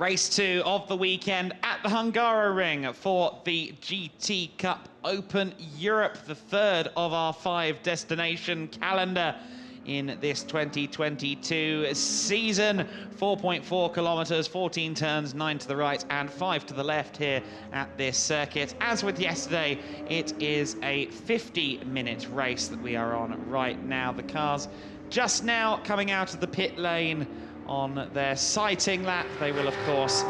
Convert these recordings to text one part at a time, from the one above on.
Race 2 of the weekend at the Hungaroring for the GTOpen Europe, the third of our 5 destination calendar in this 2022 season. 4.4 kilometers, 14 turns, 9 to the right and 5 to the left here at this circuit. As with yesterday, it is a 50-minute race that we are on right now. The cars just now coming out of the pit lane on their sighting lap. They will, of course,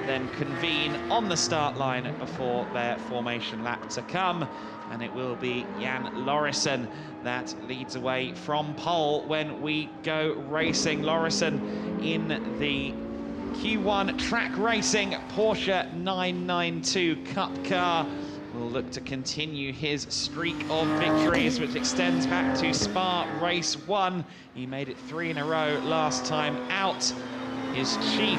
then convene on the start line before their formation lap to come. And it will be Jan Lauritsen that leads away from pole when we go racing. Lauritsen in the Q1 track racing Porsche 992 Cup car will look to continue his streak of victories, which extends back to Spa race 1. He made it 3 in a row last time out. His chief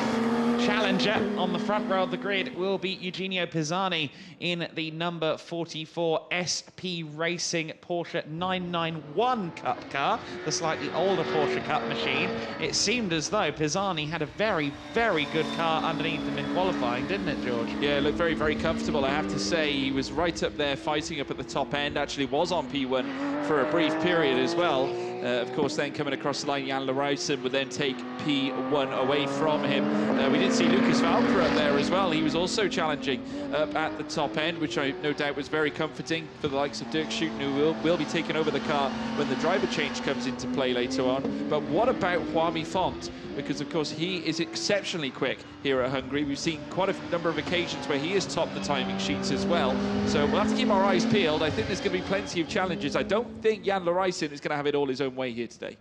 challenger on the front row of the grid will be Eugenio Pisani in the number 44 SP Racing Porsche 991 Cup car, the slightly older Porsche Cup machine. It seemed as though Pisani had a very, very good car underneath him in qualifying, didn't it, George? Yeah, it looked very, very comfortable, I have to say. He was right up there fighting up at the top end, actually was on P1 for a brief period as well. Of course, then coming across the line, Jan Lauritsen would then take P1 away from him. We did see Lucas Valper up there as well. He was also challenging up at the top end, which I no doubt was very comforting for the likes of Dirk Schouten, who will be taking over the car when the driver change comes into play later on. But what about Juami Font? Because, of course, he is exceptionally quick here at Hungary. We've seen quite a number of occasions where he has topped the timing sheets as well. So we'll have to keep our eyes peeled. I think there's going to be plenty of challenges. I don't think Jan Lauritsen is going to have it all his own way here today.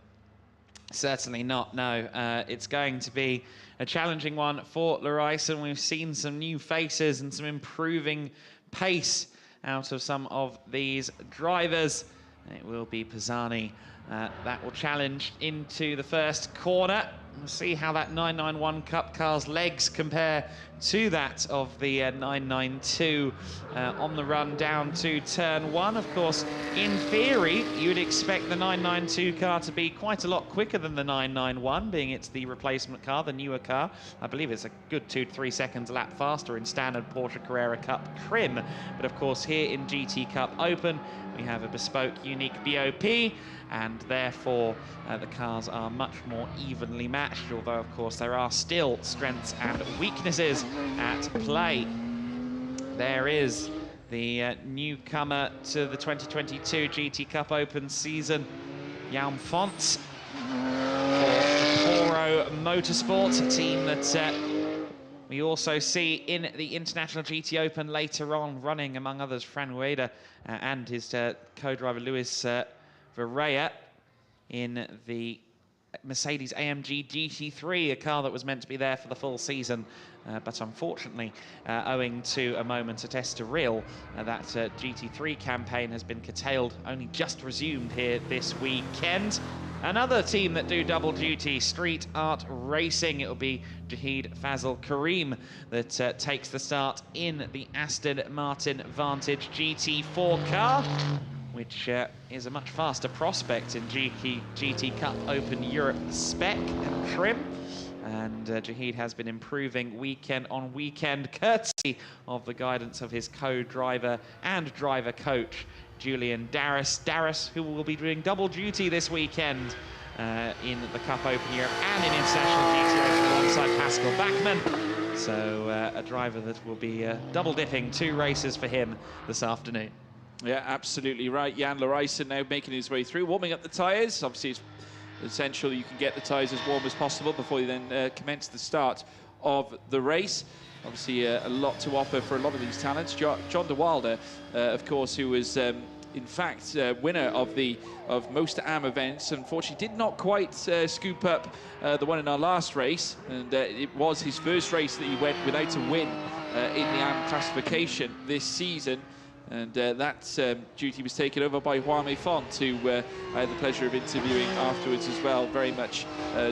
Certainly not, no. It's going to be a challenging one for Lauritsen. We've seen some new faces and some improving pace out of some of these drivers. It will be Pisani that will challenge into the first corner. We'll see how that 991 Cup car's legs compare to that of the 992 on the run down to turn 1. Of course, in theory, you would expect the 992 car to be quite a lot quicker than the 991, being it's the replacement car, the newer car. I believe it's a good 2 to 3 seconds a lap faster in standard Porsche Carrera Cup trim. But of course, here in GTOpen, we have a bespoke, unique BOP, and therefore the cars are much more evenly matched, although of course there are still strengths and weaknesses at play. There is the newcomer to the 2022 GTOpen season, Jan Font, for Toro Motorsport, a team that we also see in the International GTOpen later on, running among others Fran Rueda and his co-driver Luis Varela in the Mercedes AMG GT3, a car that was meant to be there for the full season, but unfortunately, owing to a moment at Estoril, that GT3 campaign has been curtailed, only just resumed here this weekend. Another team that do double duty, Street Art Racing. It will be Jahid Fazal Karim that takes the start in the Aston Martin Vantage GT4 car, which is a much faster prospect in GTOpen Europe spec and trim. And Jahid has been improving weekend on weekend, courtesy of the guidance of his co-driver and driver coach, Julian Darras, who will be doing double duty this weekend in the Cup Open Europe and in International GT alongside Pascal Bachmann. So a driver that will be double dipping 2 races for him this afternoon. Yeah, absolutely right. Jan Lauritsen now making his way through, warming up the tyres. Obviously, it's essential you can get the tyres as warm as possible before you then commence the start of the race. Obviously, a lot to offer for a lot of these talents. John de Wilder, of course, who was in fact winner of most AM events, unfortunately did not quite scoop up the one in our last race, and it was his first race that he went without a win in the AM classification this season. And that duty was taken over by Juami Font, who I had the pleasure of interviewing afterwards as well. Very much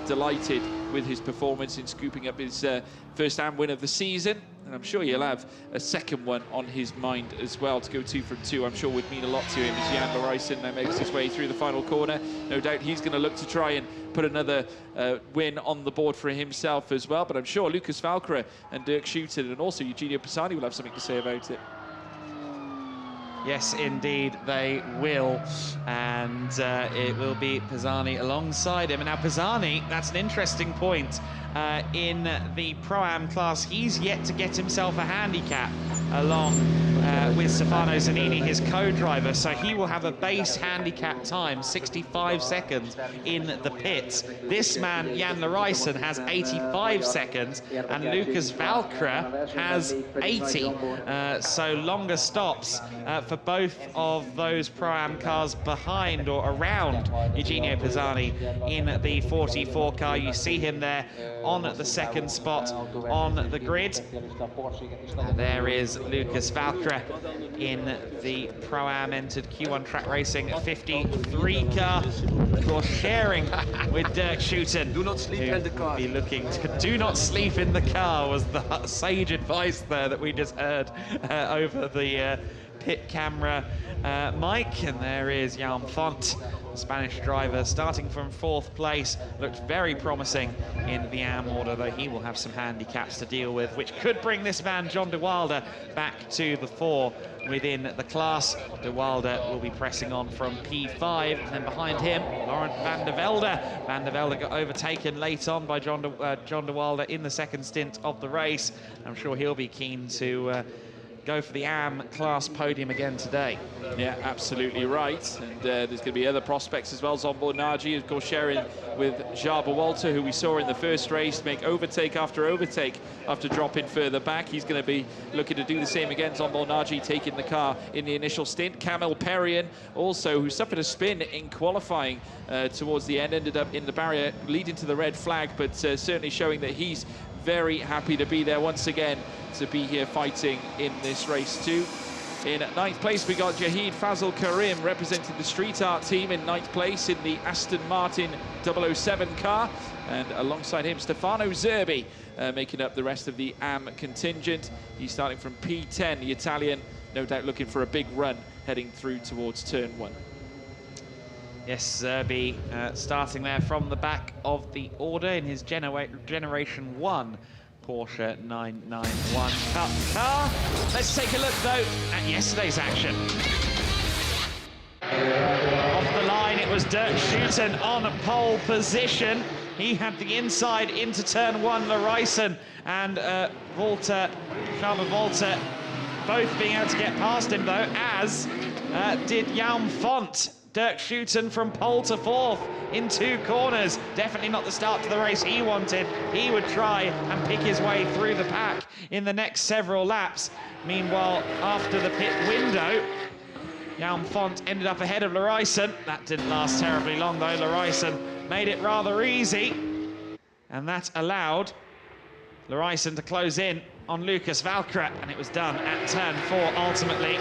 delighted with his performance in scooping up his first AM win of the season. And I'm sure he'll have a second one on his mind as well. To go 2 from 2, I'm sure would mean a lot to him as Jan Larijsen now makes his way through the final corner. No doubt he's going to look to try and put another win on the board for himself as well. But I'm sure Lucas Valkyra and Dirk Schuiten and also Eugenio Pisani will have something to say about it. Yes, indeed, they will. And it will be Pisani alongside him. And now Pisani, that's an interesting point. In the Pro-Am class, he's yet to get himself a handicap along with Stefano Zanini, his co-driver. So he will have a base handicap time, 65 seconds in the pits. This man, Jan Larijsen, has 85 seconds, and Lucas Valkyra has 80. So longer stops for both of those Pro-Am cars behind or around Eugenio Pisani in the 44 car. You see him there on the second spot on the grid. And there is Lucas Valkyra in the Pro-Am entered Q1 Track Racing 53 car, of course sharing with Dirk Schuiten. Do not sleep in the car. Be looking to do not sleep in the car was the sage advice there that we just heard over the pit camera mic. And there is Jaume Font, the Spanish driver, starting from 4th place. Looked very promising in the AM order, though he will have some handicaps to deal with, which could bring this man, John de Wilde, back to the 4 within the class. De Wilde will be pressing on from P5, and then behind him, Laurent van der Velde. Van der Velde got overtaken late on by John de Wilde in the second stint of the race. I'm sure he'll be keen to go for the AM class podium again today. Yeah, absolutely right. And there's going to be other prospects as well. Zsombor Nagy, of course, sharing with Jabe Walter, who we saw in the first race make overtake after overtake after dropping further back. He's going to be looking to do the same again. Zsombor Nagy taking the car in the initial stint. Kamil Perrion also, who suffered a spin in qualifying towards the end, ended up in the barrier leading to the red flag, but certainly showing that he's very happy to be there once again, to be here fighting in this race too. In 9th place, we got Jahid Fazal Karim representing the Street Art team in 9th place in the Aston Martin 007 car. And alongside him, Stefano Zerbi making up the rest of the AM contingent. He's starting from P10, the Italian, no doubt looking for a big run heading through towards turn 1. Yes, Zerbi starting there from the back of the order in his Generation 1 Porsche 991 Cup car. Let's take a look, though, at yesterday's action. Off the line, it was Dirk Schuiten on pole position. He had the inside into turn 1, Larijsen and Jabe Walter both being able to get past him, though, as did Jaume Font. Dirk Schuiten from pole to 4th in 2 corners. Definitely not the start to the race he wanted. He would try and pick his way through the pack in the next several laps. Meanwhile, after the pit window, Jaume Font ended up ahead of Larijsen. That didn't last terribly long, though. Larijsen made it rather easy, and that allowed Larijsen to close in on Lucas Valkyra, and it was done at turn 4 ultimately.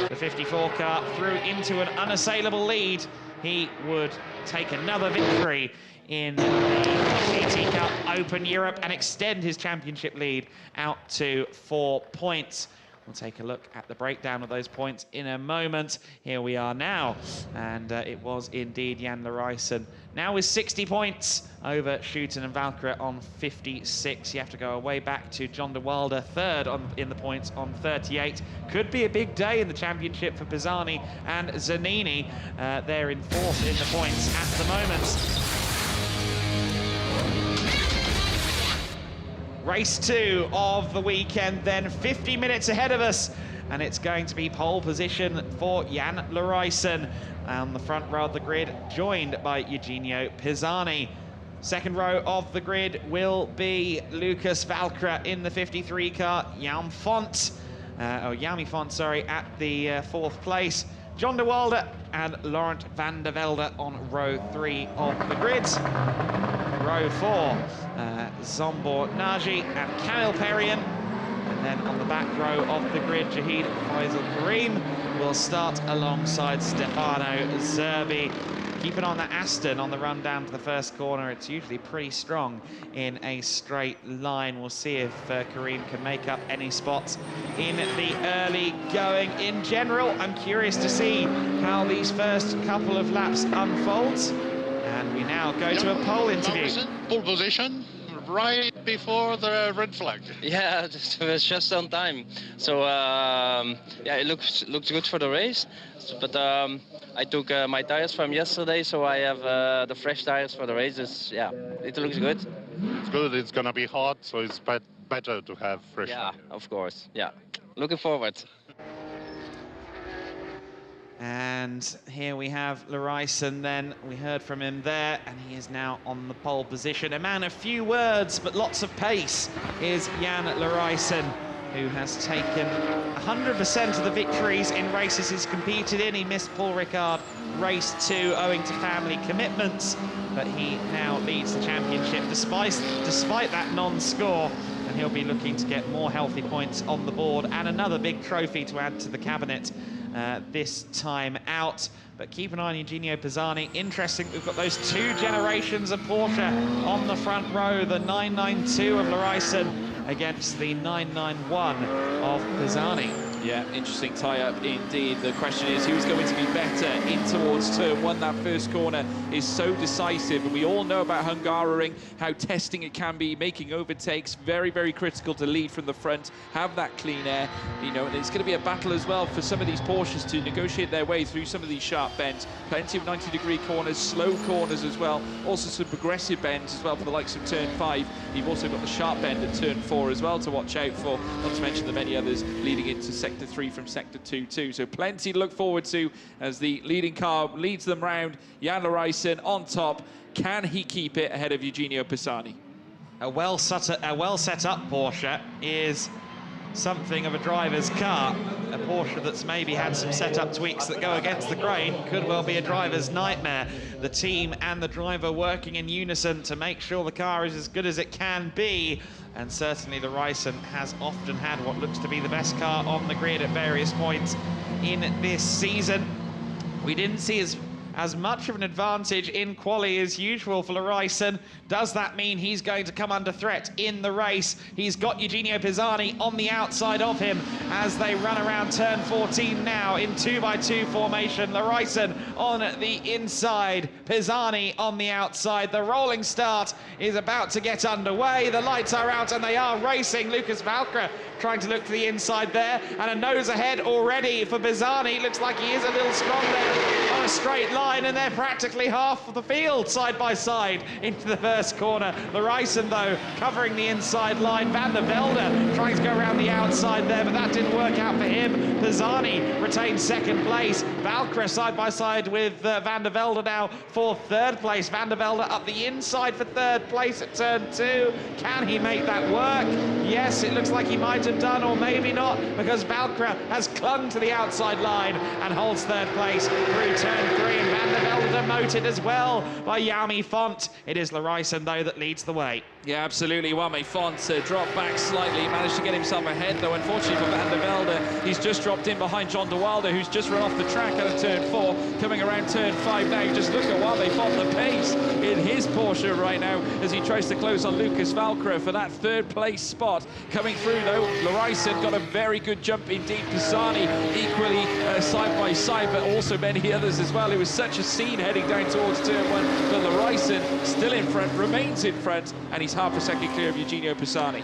The 54 car through into an unassailable lead. He would take another victory in the GT Cup Open Europe and extend his championship lead out to 4 points. We'll take a look at the breakdown of those points in a moment. Here we are now, and it was indeed Jan Larijsen. Now with 60 points over Schuiten and Valkyra on 56. You have to go way back to John de Wilde, 3rd in the points on 38. Could be a big day in the championship for Pisani and Zanini. They're in 4th in the points at the moment. Race 2 of the weekend, then 50 minutes ahead of us, and it's going to be pole position for Jan Larijsen on the front row of the grid, joined by Eugenio Pisani. Second row of the grid will be Lucas Valkyra in the 53 car, Jaume Font, sorry, at the 4th place. John de Wilde and Laurent van der Velde on row 3 of the grid. Row 4, Zsombor Nagy and Kamil Perrion. And then on the back row of the grid, Jahid Fazal Karim will start alongside Stefano Zerbi. keep an eye on that Aston on the run down to the first corner. It's usually pretty strong in a straight line. We'll see if Kareem can make up any spots in the early going. In general, I'm curious to see how these first couple of laps unfold. And we now go to a pole interview. Pole position, right before the red flag. Yeah, it was just on time. So yeah, it looks good for the race. But I took my tires from yesterday, so I have the fresh tires for the races. Yeah, it looks good. It's good. It's gonna be hot, so it's better to have fresh. Yeah, of course. Yeah, looking forward. And here we have Larijsen then. We heard from him there, and he is now on the pole position. A man of few words, but lots of pace is Jan Larijsen, who has taken 100% of the victories in races he's competed in. He missed Paul Ricard race 2 owing to family commitments, but he now leads the championship despite that non-score, and he'll be looking to get more healthy points on the board and another big trophy to add to the cabinet this time out. But keep an eye on Eugenio Pisani. Interesting, we've got those 2 generations of Porsche on the front row, the 992 of Larijsen against the 991 of Pisani. Yeah, interesting tie-up indeed. The question is, who's going to be better in towards turn 1? That first corner is so decisive, and we all know about Hungaroring, how testing it can be, making overtakes, very, very critical to lead from the front, have that clean air, you know, and it's going to be a battle as well for some of these Porsches to negotiate their way through some of these sharp bends. Plenty of 90-degree corners, slow corners as well, also some progressive bends as well for the likes of turn 5. You've also got the sharp bend at turn 4 as well to watch out for, not to mention the many others leading into Sector 3 from Sector 2 too. So plenty to look forward to as the leading car leads them round. Jan Larijsen on top. Can he keep it ahead of Eugenio Pisani? A well set up Porsche is something of a driver's car. A Porsche that's maybe had some setup tweaks that go against the grain could well be a driver's nightmare. The team and the driver working in unison to make sure the car is as good as it can be. And certainly Larijsen has often had what looks to be the best car on the grid at various points in this season. We didn't see as much of an advantage in quali as usual for Larijsen. Does that mean he's going to come under threat in the race? He's got Eugenio Pisani on the outside of him as they run around turn 14 now in 2x2 formation. Larijsen on the inside, Pisani on the outside. The rolling start is about to get underway. The lights are out and they are racing. Lucas Valkra trying to look to the inside there, and a nose ahead already for Pisani. Looks like he is a little strong there on a straight line, and they're practically half of the field side by side into the first corner. Larijsen though covering the inside line. Van der Velde trying to go around the outside there, but that didn't work out for him. Pisani retains second place. Valkra side by side with Van der Velde now for third place. Van der Velde up the inside for third place at turn 2. Can he make that work? Yes, it looks like he might have done, or maybe not, because Valkra has clung to the outside line and holds third place through turn 3. And Van der Velde demoted as well by Jaume Font. It is Larijsen though that leads the way. Yeah, absolutely. Jaume Font dropped back slightly, managed to get himself ahead though. Unfortunately for Van der Velde, he's just dropped in behind John de Wilde, who's just run off the track out of turn 4, coming around turn 5 now. Just look at Jaume Font, the pace in his Porsche right now as he tries to close on Lucas Valkra for that third place spot. Coming through though, Larijsen got a very good jump indeed. Pisani equally side by side, but also many others as well. It was such a scene heading down towards turn 1, but Larijsen still in front, remains in front, and he's half a second clear of Eugenio Pisani.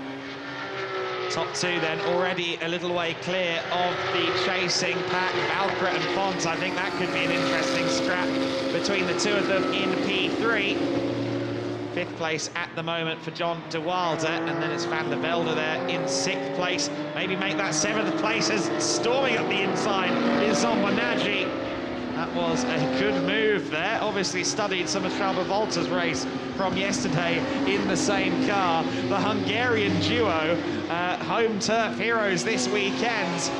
Top 2 then already a little way clear of the chasing pack. Valkra and Font, I think that could be an interesting scrap between the two of them in P3. 5th place at the moment for John de Wilde, and then it's Van der Velde there in 6th place. Maybe make that 7th place as storming up the inside is Zombonaggi. That was a good move there. Obviously studied some of Schauber Volta's race from yesterday in the same car. The Hungarian duo, home turf heroes this weekend.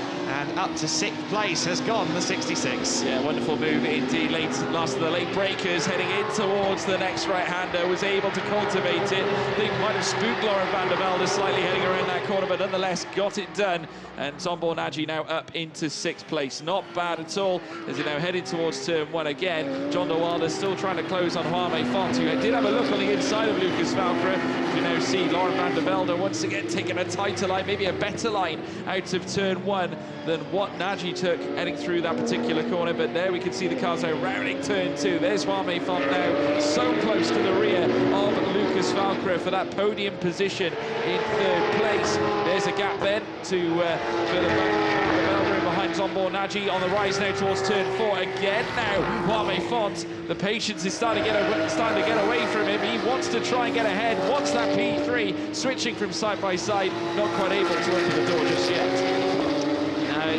And up to 6th place has gone the 66. Yeah, wonderful move indeed. Last of the late breakers, heading in towards the next right-hander, was able to cultivate it. I think might have spooked Lauren van der Velde slightly heading around that corner, but nonetheless got it done. And Zsombor Nagy now up into 6th place. Not bad at all, as he now heading towards turn 1 again. John de Wilder still trying to close on Juan Font, who did have a look on the inside of Lucas Valkyrie. You now see Lauren van der Velde once again taking a tighter line, maybe a better line out of turn 1 than what Nagy took heading through that particular corner. But there we can see the cars now rounding turn 2. There's Juan Font now so close to the rear of Lucas Valkyrie for that podium position in 3rd place. There's a gap then to further back behind Zsombor Nagy on the rise now towards turn 4 again. Now Juan Font, the patience is starting to get away from him. He wants to try and get ahead, wants that P3, switching from side by side, not quite able to open the door just yet.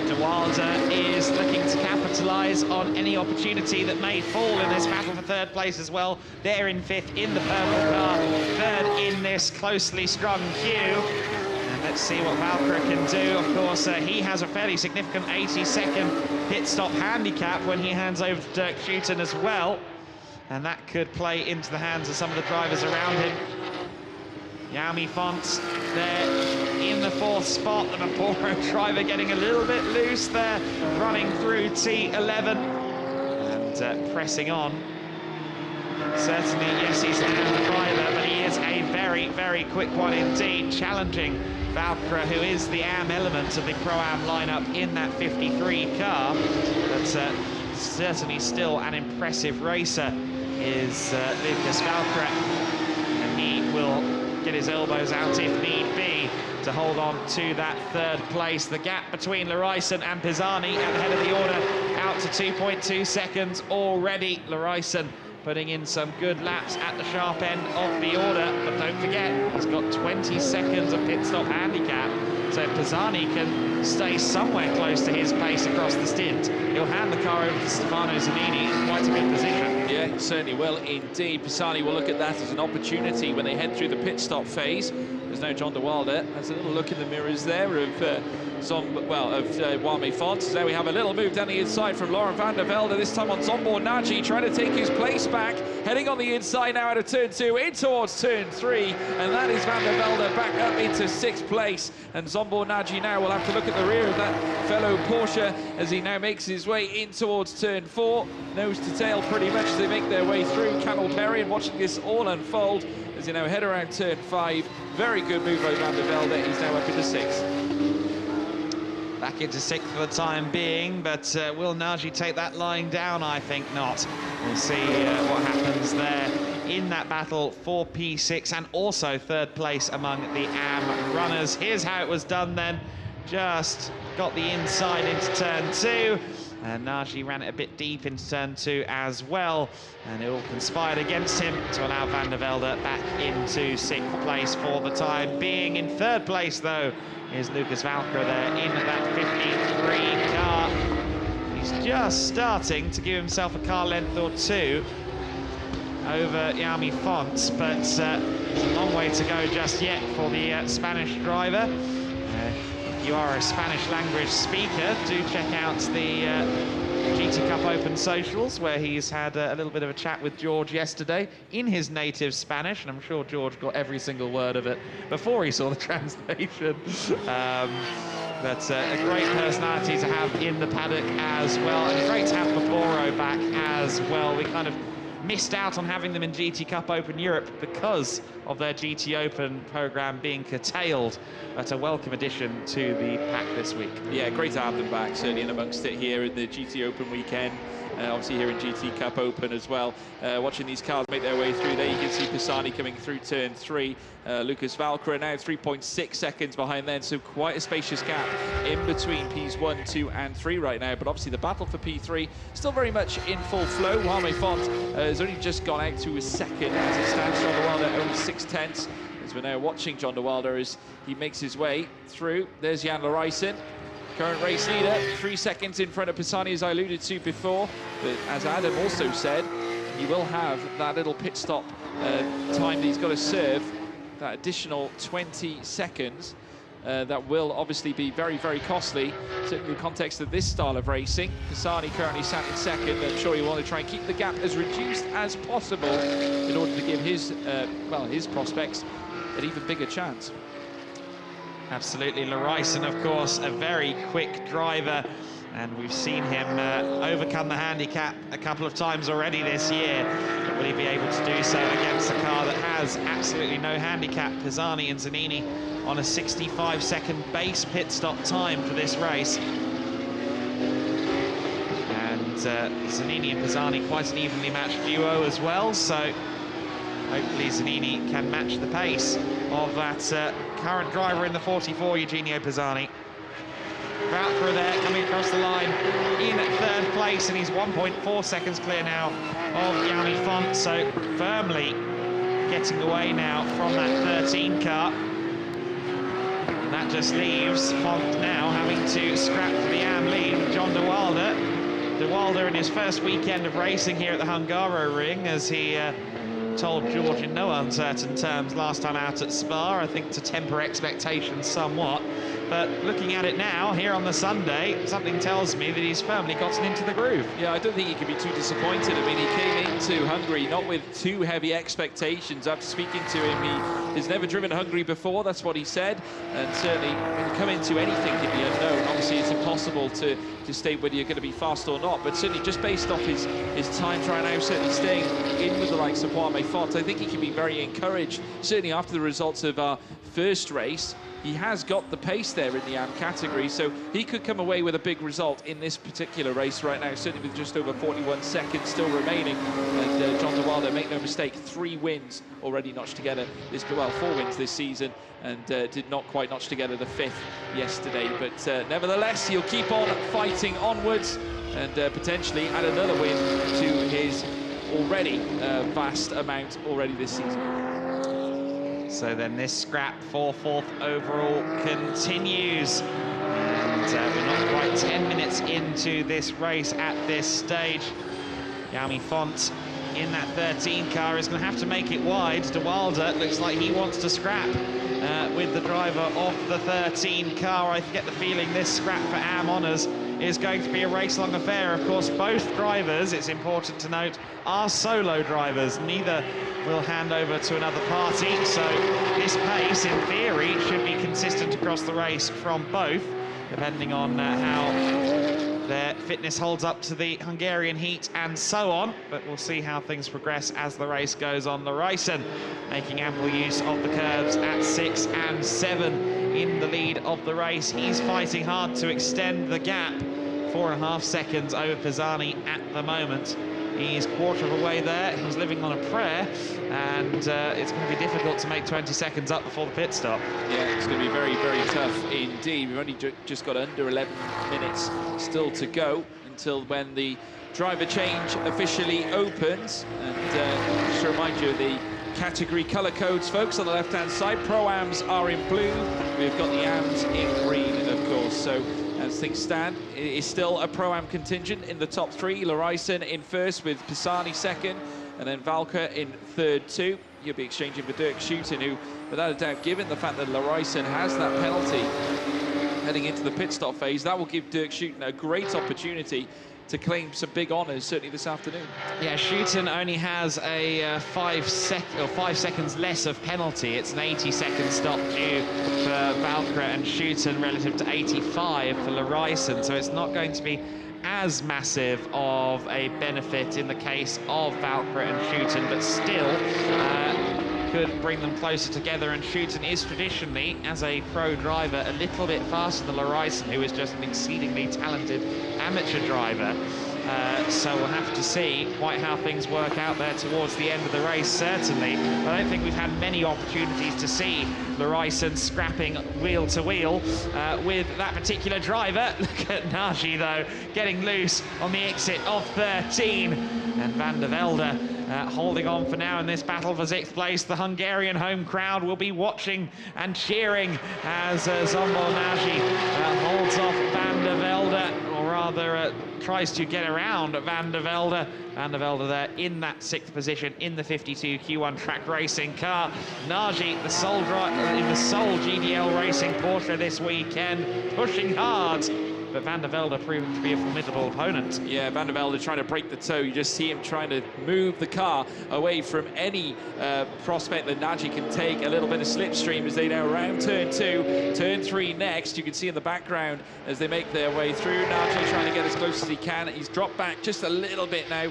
De Wilder is looking to capitalise on any opportunity that may fall in this battle for 3rd place as well. They're in 5th in the purple car, 3rd in this closely strung queue. And let's see what Valkyrie can do. Of course, he has a fairly significant 80-second pit stop handicap when he hands over to Dirk Schuiten as well. And that could play into the hands of some of the drivers around him. Juan Font there in the 4th spot. The Vapouro driver getting a little bit loose there, running through T11 and pressing on. Certainly, yes, he's an AM driver, but he is a very, very quick one indeed, challenging Valkyrie, who is the AM element of the Pro-Am lineup in that 53 car. But certainly still an impressive racer is Lucas Valkyrie, and he will get his elbows out if need be to hold on to that 3rd place. The gap between Laryson and Pisani at the head of the order out to 2.2 seconds already. Laryson putting in some good laps at the sharp end of the order, but don't forget, he's got 20 seconds of pit stop handicap, so if Pisani can stay somewhere close to his pace across the stint, he'll hand the car over to Stefano Zanini in quite a good position. Yeah, he certainly will indeed. Pisani will look at that as an opportunity when they head through the pit stop phase. There's no John de Wilder. There's a little look in the mirrors there of Juan Font. So there we have a little move down the inside from Lauren van der Velde, this time on Zsombor Nagy, trying to take his place back, heading on the inside now out of turn 2 in towards turn 3, and that is van der Velde back up into 6th place. And Zsombor Nagy now will have to look at the rear of that fellow Porsche as he now makes his way in towards turn 4, nose to tail pretty much as they make their way through Camel Perry, and watching this all unfold as he now head around turn 5. Very good move by van der Velde. He's now up into 6th. Back into 6th for the time being, but will Nagy take that line down? I think not. We'll see what happens there in that battle for P6 and also 3rd place among the AM runners. Here's how it was done then. Just got the inside into turn 2. And Nagy ran it a bit deep into turn 2 as well, and it all conspired against him to allow van der Velde back into 6th place for the time being. In 3rd place, though, is Lucas Valkyrie there in that 53 car. He's just starting to give himself a car length or 2 over Juan Font, but there's a long way to go just yet for the Spanish driver. If you are a Spanish language speaker, do check out the GT Cup Open socials, where he's had a little bit of a chat with George yesterday in his native Spanish, and I'm sure George got every single word of it before he saw the translation. But a great personality to have in the paddock as well, and great to have Vapouro back as well. We kind of missed out on having them in GT Cup Open Europe because of their GTOpen program being curtailed, but a welcome addition to the pack this week. Yeah, great to have them back, certainly in amongst it here in the GTOpen weekend. Obviously here in GT Cup Open as well. Watching these cars make their way through there, you can see Pisani coming through turn 3. Lucas Valkyrie now 3.6 seconds behind then, so quite a spacious gap in between Ps1, 2 and 3 right now. But obviously the battle for P3 still very much in full flow. Juan Font has only just gone out to his 2nd as it stands. John de Wilder only 6/10. As we're now watching John de Wilder as he makes his way through. There's Jan Laryson, current race leader, 3 seconds in front of Pisani, as I alluded to before. But as Adam also said, he will have that little pit stop time that he's got to serve, that additional 20 seconds. that will obviously be very, very costly, certainly in the context of this style of racing. Pisani currently sat in second. I'm sure you want to try and keep the gap as reduced as possible in order to give his, well, his prospects an even bigger chance. Absolutely. Laryson, of course, a very quick driver, and we've seen him overcome the handicap a couple of times already this year. But will he be able to do so against a car that has absolutely no handicap? Pisani and Zanini on a 65-second base pit stop time for this race. And Zanini and Pisani quite an evenly matched duo as well, so hopefully Zanini can match the pace of that current driver in the 44, Eugenio Pisani. Valkyrie there, coming across the line in third place, and he's 1.4 seconds clear now of Jami Font, so firmly getting away now from that 13 car. And that just leaves Font now having to scrap for the AM lead with John de Wilde. De Wilde in his first weekend of racing here at the Hungaroring, as he told George in no uncertain terms last time out at Spa, I think to temper expectations somewhat. But looking at it now, here on the Sunday, something tells me that he's firmly gotten into the groove. Yeah, I don't think he can be too disappointed. I mean, he came into Hungary not with too heavy expectations. After speaking to him, he has never driven Hungary before, that's what he said. And certainly, when you come into anything in the unknown, obviously it's impossible to state whether you're going to be fast or not. But certainly, just based off his time trial now, certainly staying in with the likes of Jami Font, I think he can be very encouraged. Certainly after the results of our first race, he has got the pace there in the AM category, so he could come away with a big result in this particular race right now, certainly with just over 41 seconds still remaining. And John de Wilde, make no mistake, 3 wins already notched together, well, 4 wins this season, and did not quite notch together the 5th yesterday. But nevertheless, he'll keep on fighting onwards and potentially add another win to his already vast amount already this season. So then this scrap for 4th overall continues. And we're not quite 10 minutes into this race at this stage. Jami Font in that 13 car is going to have to make it wide. De Wilde looks like he wants to scrap with the driver of the 13 car. I get the feeling this scrap for AM Honours is going to be a race-long affair. Of course, both drivers, it's important to note, are solo drivers. Neither will hand over to another party, so this pace, in theory, should be consistent across the race from both, depending on how their fitness holds up to the Hungarian heat and so on. But we'll see how things progress as the race goes on. Laryson making ample use of the curbs at 6 and 7 in the lead of the race. He's fighting hard to extend the gap, 4.5 seconds over Pisani at the moment. He's quarter of a way there. He's living on a prayer, and it's going to be difficult to make 20 seconds up before the pit stop. Yeah, it's going to be very, very tough indeed. We've only just got under 11 minutes still to go until when the driver change officially opens. And just to remind you, the category colour codes, folks, on the left-hand side. Pro-Ams are in blue. We've got the Ams in green, of course. So as things stand, it is still a Pro-Am contingent in the top 3. Laryson in first with Pisani second, and then Valkyrie in third too. You'll be exchanging with Dirk Schuiten, who, without a doubt, given the fact that Laryson has that penalty heading into the pit stop phase, that will give Dirk Schuiten a great opportunity to claim some big honours, certainly this afternoon. Yeah, Schuiten only has a 5 seconds less of penalty. It's an 80-second stop due for Valkyrie and Schuiten relative to 85 for Laryson, so it's not going to be as massive of a benefit in the case of Valkyrie and Schuiten, but still could bring them closer together. And Schuiten is traditionally, as a pro driver, a little bit faster than Laryson, who is just an exceedingly talented amateur driver. So we'll have to see quite how things work out there towards the end of the race, certainly. I don't think we've had many opportunities to see Laryson scrapping wheel to wheel with that particular driver. Look at Nagy, though, getting loose on the exit of 13. And Van der Velde holding on for now in this battle for 6th place. The Hungarian home crowd will be watching and cheering as Zsombor Nagy holds off Van der Velde. rather tries to get around Van der Velde. Van der Velde there in that 6th position in the 52 Q1 track racing car. Nagy, the sole driver in the sole GDL racing Porsche this weekend, pushing hard. But Van der Velde proving to be a formidable opponent. Yeah, Van der Velde trying to break the toe. You just see him trying to move the car away from any prospect that Nagy can take. A little bit of slipstream as they now round turn 2, turn 3 next. You can see in the background as they make their way through. Nagy trying to get as close as he can. He's dropped back just a little bit now,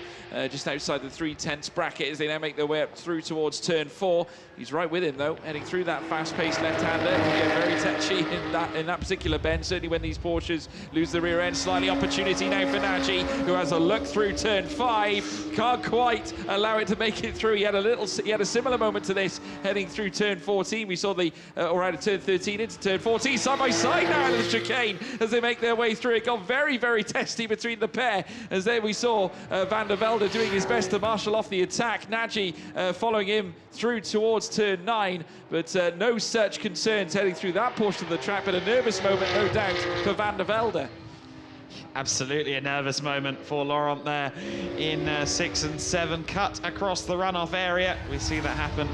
just outside the 3/10 bracket as they now make their way up through towards turn 4. He's right with him though, heading through that fast-paced left-hander. Can get very touchy in that particular bend, certainly when these Porsches lose the rear end. Slightly opportunity now for Nagy, who has a look through turn 5. Can't quite allow it to make it through. He had a similar moment to this heading through turn 14. We saw or out of turn 13 into turn 14, side by side now out of the chicane as they make their way through. It got very, very testy between the pair as there we saw Van der Velde doing his best to marshal off the attack. Nagy following him through towards turn 9, but no such concerns heading through that portion of the track, but a nervous moment, no doubt, for Van der Velde. Absolutely a nervous moment for Laurent there in 6 and 7. Cut across the runoff area. We see that happen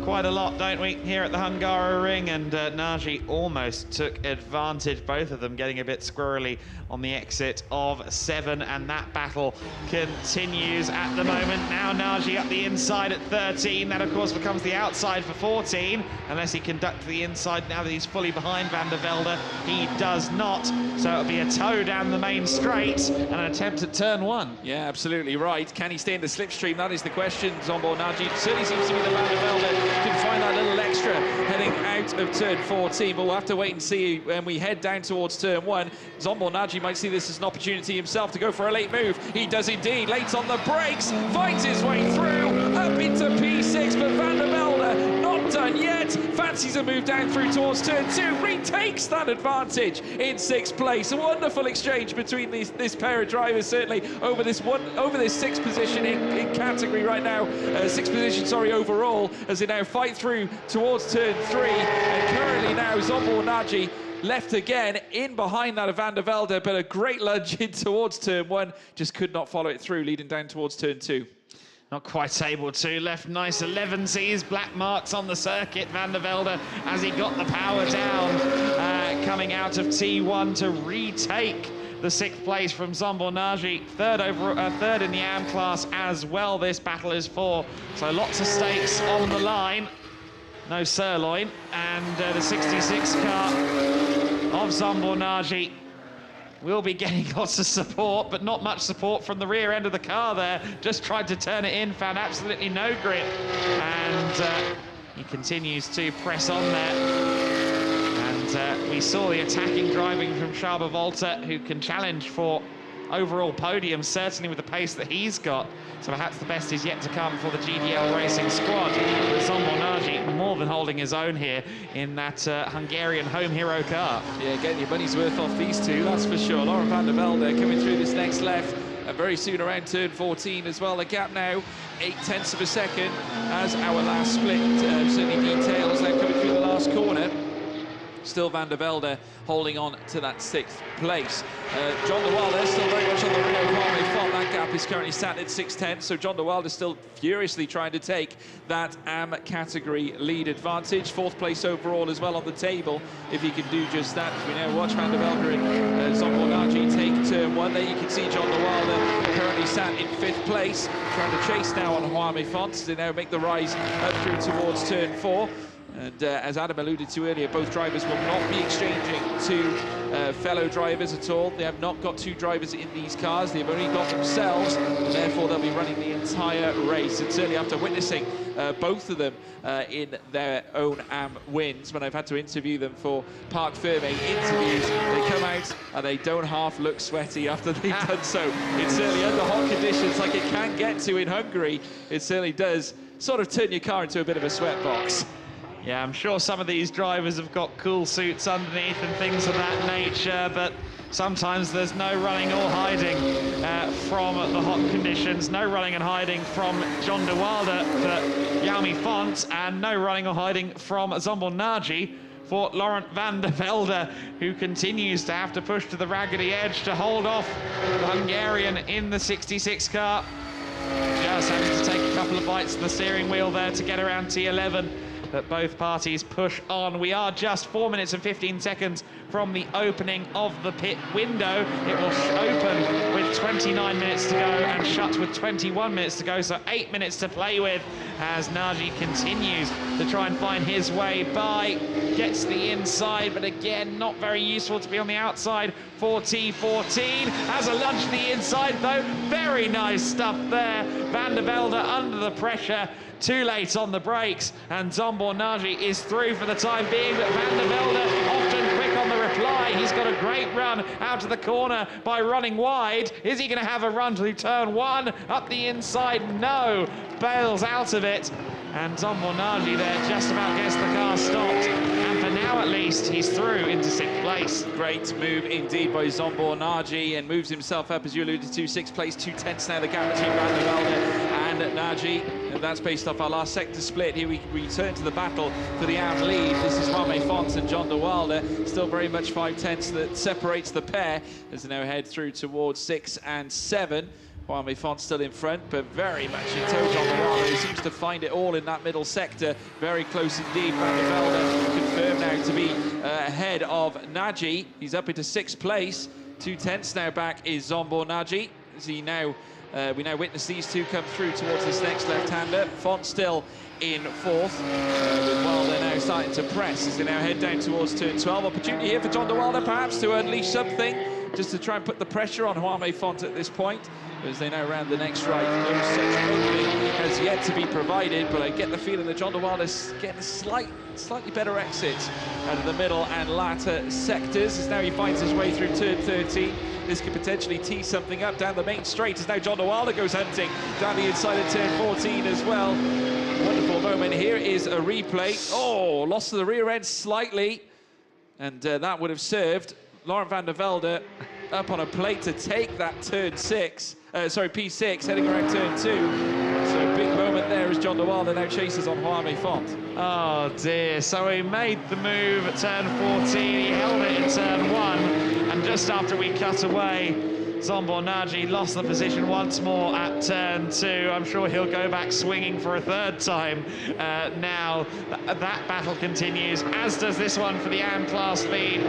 quite a lot, don't we, here at the Hungaroring, and Nagy almost took advantage, both of them getting a bit squirrely on the exit of 7, and that battle continues at the moment. Now Nagy up the inside at 13. That of course becomes the outside for 14, unless he conducts the inside now that he's fully behind Van der Velde. He does not, so it'll be a tow down the main straight and an attempt at turn 1. Yeah, absolutely right. Can he stay in the slipstream? That is the question. Zsombor Nagy certainly seems to be the Van der Velde can find that little extra heading out of turn 14, but we'll have to wait and see when we head down towards turn 1. Zsombor Nagy might see this as an opportunity himself to go for a late move. He does indeed. Late on the brakes, finds his way through, up into P6, but Van der Velde not done yet. Fancies a move down through towards turn 2, retakes that advantage in 6th place. A wonderful exchange between this pair of drivers, certainly over this 6th position in category right now. 6th position, sorry, overall, as they now fight through towards turn 3. And currently now Zsombor Nagy left again in behind that of Van der Velde, but a great lunge in towards turn 1, just could not follow it through, leading down towards turn 2. Not quite able to. Left nice 11Cs, black marks on the circuit. Van der Velde, as he got the power down, coming out of T1 to retake the 6th place from Zsombor Nagy. Third in the AM class as well. This battle is for. So lots of stakes on the line. No sirloin. And the 66 car of Zsombor Nagy will be getting lots of support, but not much support from the rear end of the car there. Just tried to turn it in, found absolutely no grip. And he continues to press on there. And we saw the attacking driving from Schaber Volta, who can challenge for overall podium, certainly with the pace that he's got. So perhaps the best is yet to come for the GDL Racing squad. With Zsombor Nagy more than holding his own here in that Hungarian home hero car. Yeah, getting your money's worth off these two, that's for sure. Laurent Van der Velde coming through this next left, and very soon around turn 14 as well. The gap now 0.8 of a second as our last split certainly details. Now coming through the last corner. Still Van der Velde holding on to that 6th place. John de Wilde still very much on the rear of Harvey Font. That gap is currently sat at 6:10, so John de Wilde is still furiously trying to take that AM category lead advantage. 4th place overall as well on the table, if he can do just that. We now watch Van der Velde and Zsombor Nagy take turn 1. There you can see John de Wilde currently sat in 5th place, trying to chase now on Harvey Font as they now make the rise up through towards turn 4. And as Adam alluded to earlier, both drivers will not be exchanging to fellow drivers at all. They have not got 2 drivers in these cars. They've only got themselves, and therefore they'll be running the entire race. And certainly after witnessing both of them in their own AM wins, when I've had to interview them for Parc Ferme interviews, they come out and they don't half look sweaty after they've done so. It's certainly under hot conditions like it can get to in Hungary. It certainly does sort of turn your car into a bit of a sweat box. Yeah, I'm sure some of these drivers have got cool suits underneath and things of that nature, but sometimes there's no running or hiding from the hot conditions. No running and hiding from John de Wilde for Jaume Font, and no running or hiding from Zsombor Nagy for Laurent van der Velde, who continues to have to push to the raggedy edge to hold off the Hungarian in the 66 car. Just having to take a couple of bites of the steering wheel there to get around T11. But both parties push on. We are just 4 minutes and 15 seconds from the opening of the pit window. It will open with 29 minutes to go and shut with 21 minutes to go, so 8 minutes to play with as Nagy continues to try and find his way by. Gets the inside, but again, not very useful to be on the outside for T14. Has a lunge to the inside, though. Very nice stuff there. Van der Velde under the pressure. Too late on the brakes, and Zsombor Nagy is through for the time being, but Van der Velde often quick on the reply. He's got a great run out of the corner by running wide. Is he going to have a run to turn one? Up the inside, no. Bails out of it, and Zsombor Nagy there just about gets the car stopped. And for now, at least, he's through into 6th place. Great move indeed by Zsombor Nagy, and moves himself up, as you alluded to, 6th place, 2/10 now the gap between Van der Velde and Nagy. And that's based off our last sector split. Here we return to the battle for the AM lead. This is Juan Font and John de Wilde. Still very much 5/10 that separates the pair as they now head through towards 6 and 7. Juan Font still in front, but very much in tow. John de Wilde, who seems to find it all in that middle sector. Very close indeed. Van der Velde confirmed now to be ahead of Nagy. He's up into 6th place. 2/10 now back is Zsombor Nagy. As he now we now witness these two come through towards this next left-hander. Font still in 4th, with Wilde now starting to press as they now head down towards turn 12. Opportunity here for John de Wilde perhaps to unleash something, just to try and put the pressure on Juan Font at this point, as they now round the next right. No such opening has yet to be provided, but I get the feeling that John de Wilde is getting a slightly better exit out of the middle and latter sectors, as now he finds his way through turn 13. This could potentially tee something up down the main straight, as now John de Wilde goes hunting down the inside of turn 14 as well. Wonderful moment. Here is a replay. Oh, lost to the rear end slightly, and that would have served. Laurent van der Velde up on a plate to take that turn P6, heading around turn 2. So big moment there as John de Wilde now chases on Juan Font. Oh dear, so he made the move at turn 14, he held it in turn 1, and just after we cut away, Zsombor Nagy lost the position once more at turn 2. I'm sure he'll go back swinging for a 3rd time. Now that battle continues, as does this one for the AM class lead.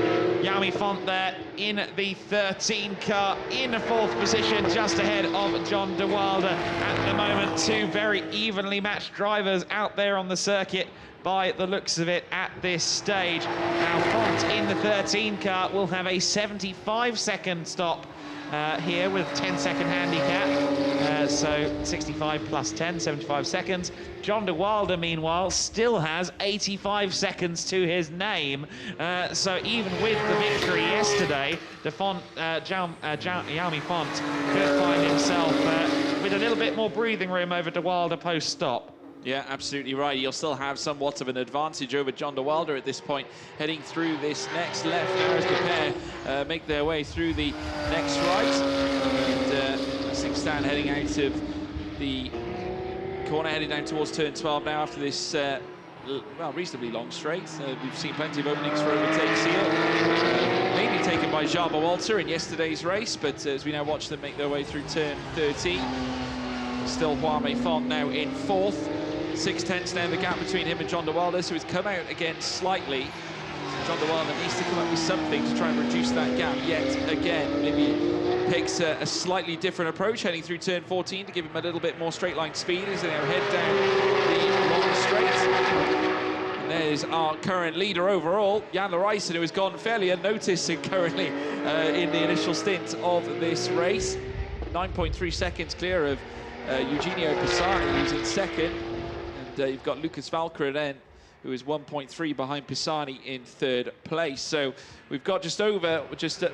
Juan Font there in the 13 car in 4th position, just ahead of John de Wilde. At the moment, two very evenly matched drivers out there on the circuit by the looks of it at this stage. Now Font in the 13 car will have a 75-second stop here with 10-second handicap, so 65 plus 10, 75 seconds. John de Wilde, meanwhile, still has 85 seconds to his name, so even with the victory yesterday, Juan Font could find himself with a little bit more breathing room over de Wilde post-stop. Yeah, absolutely right. He'll still have somewhat of an advantage over John de Wilde at this point, heading through this next left now as the pair make their way through the next right. And as things stand, heading out of the corner, heading down towards turn 12 now after this, well, reasonably long straight. We've seen plenty of openings for overtakes here. Mainly taken by Java Walter in yesterday's race, but as we now watch them make their way through turn 13, still Juan Font now in 4th. 6/10 now the gap between him and John de Wilde, so he's come out again slightly. John de Wilde needs to come up with something to try and reduce that gap yet again. Maybe takes a slightly different approach heading through turn 14 to give him a little bit more straight line speed as they now head down the long straight. And there's our current leader overall, Jan Larijsen, who has gone fairly unnoticed currently in the initial stint of this race. 9.3 seconds clear of Eugenio Pisani, who's in 2nd. And you've got Lucas Valkyrie then, who is 1.3 behind Pisani in 3rd place. So we've got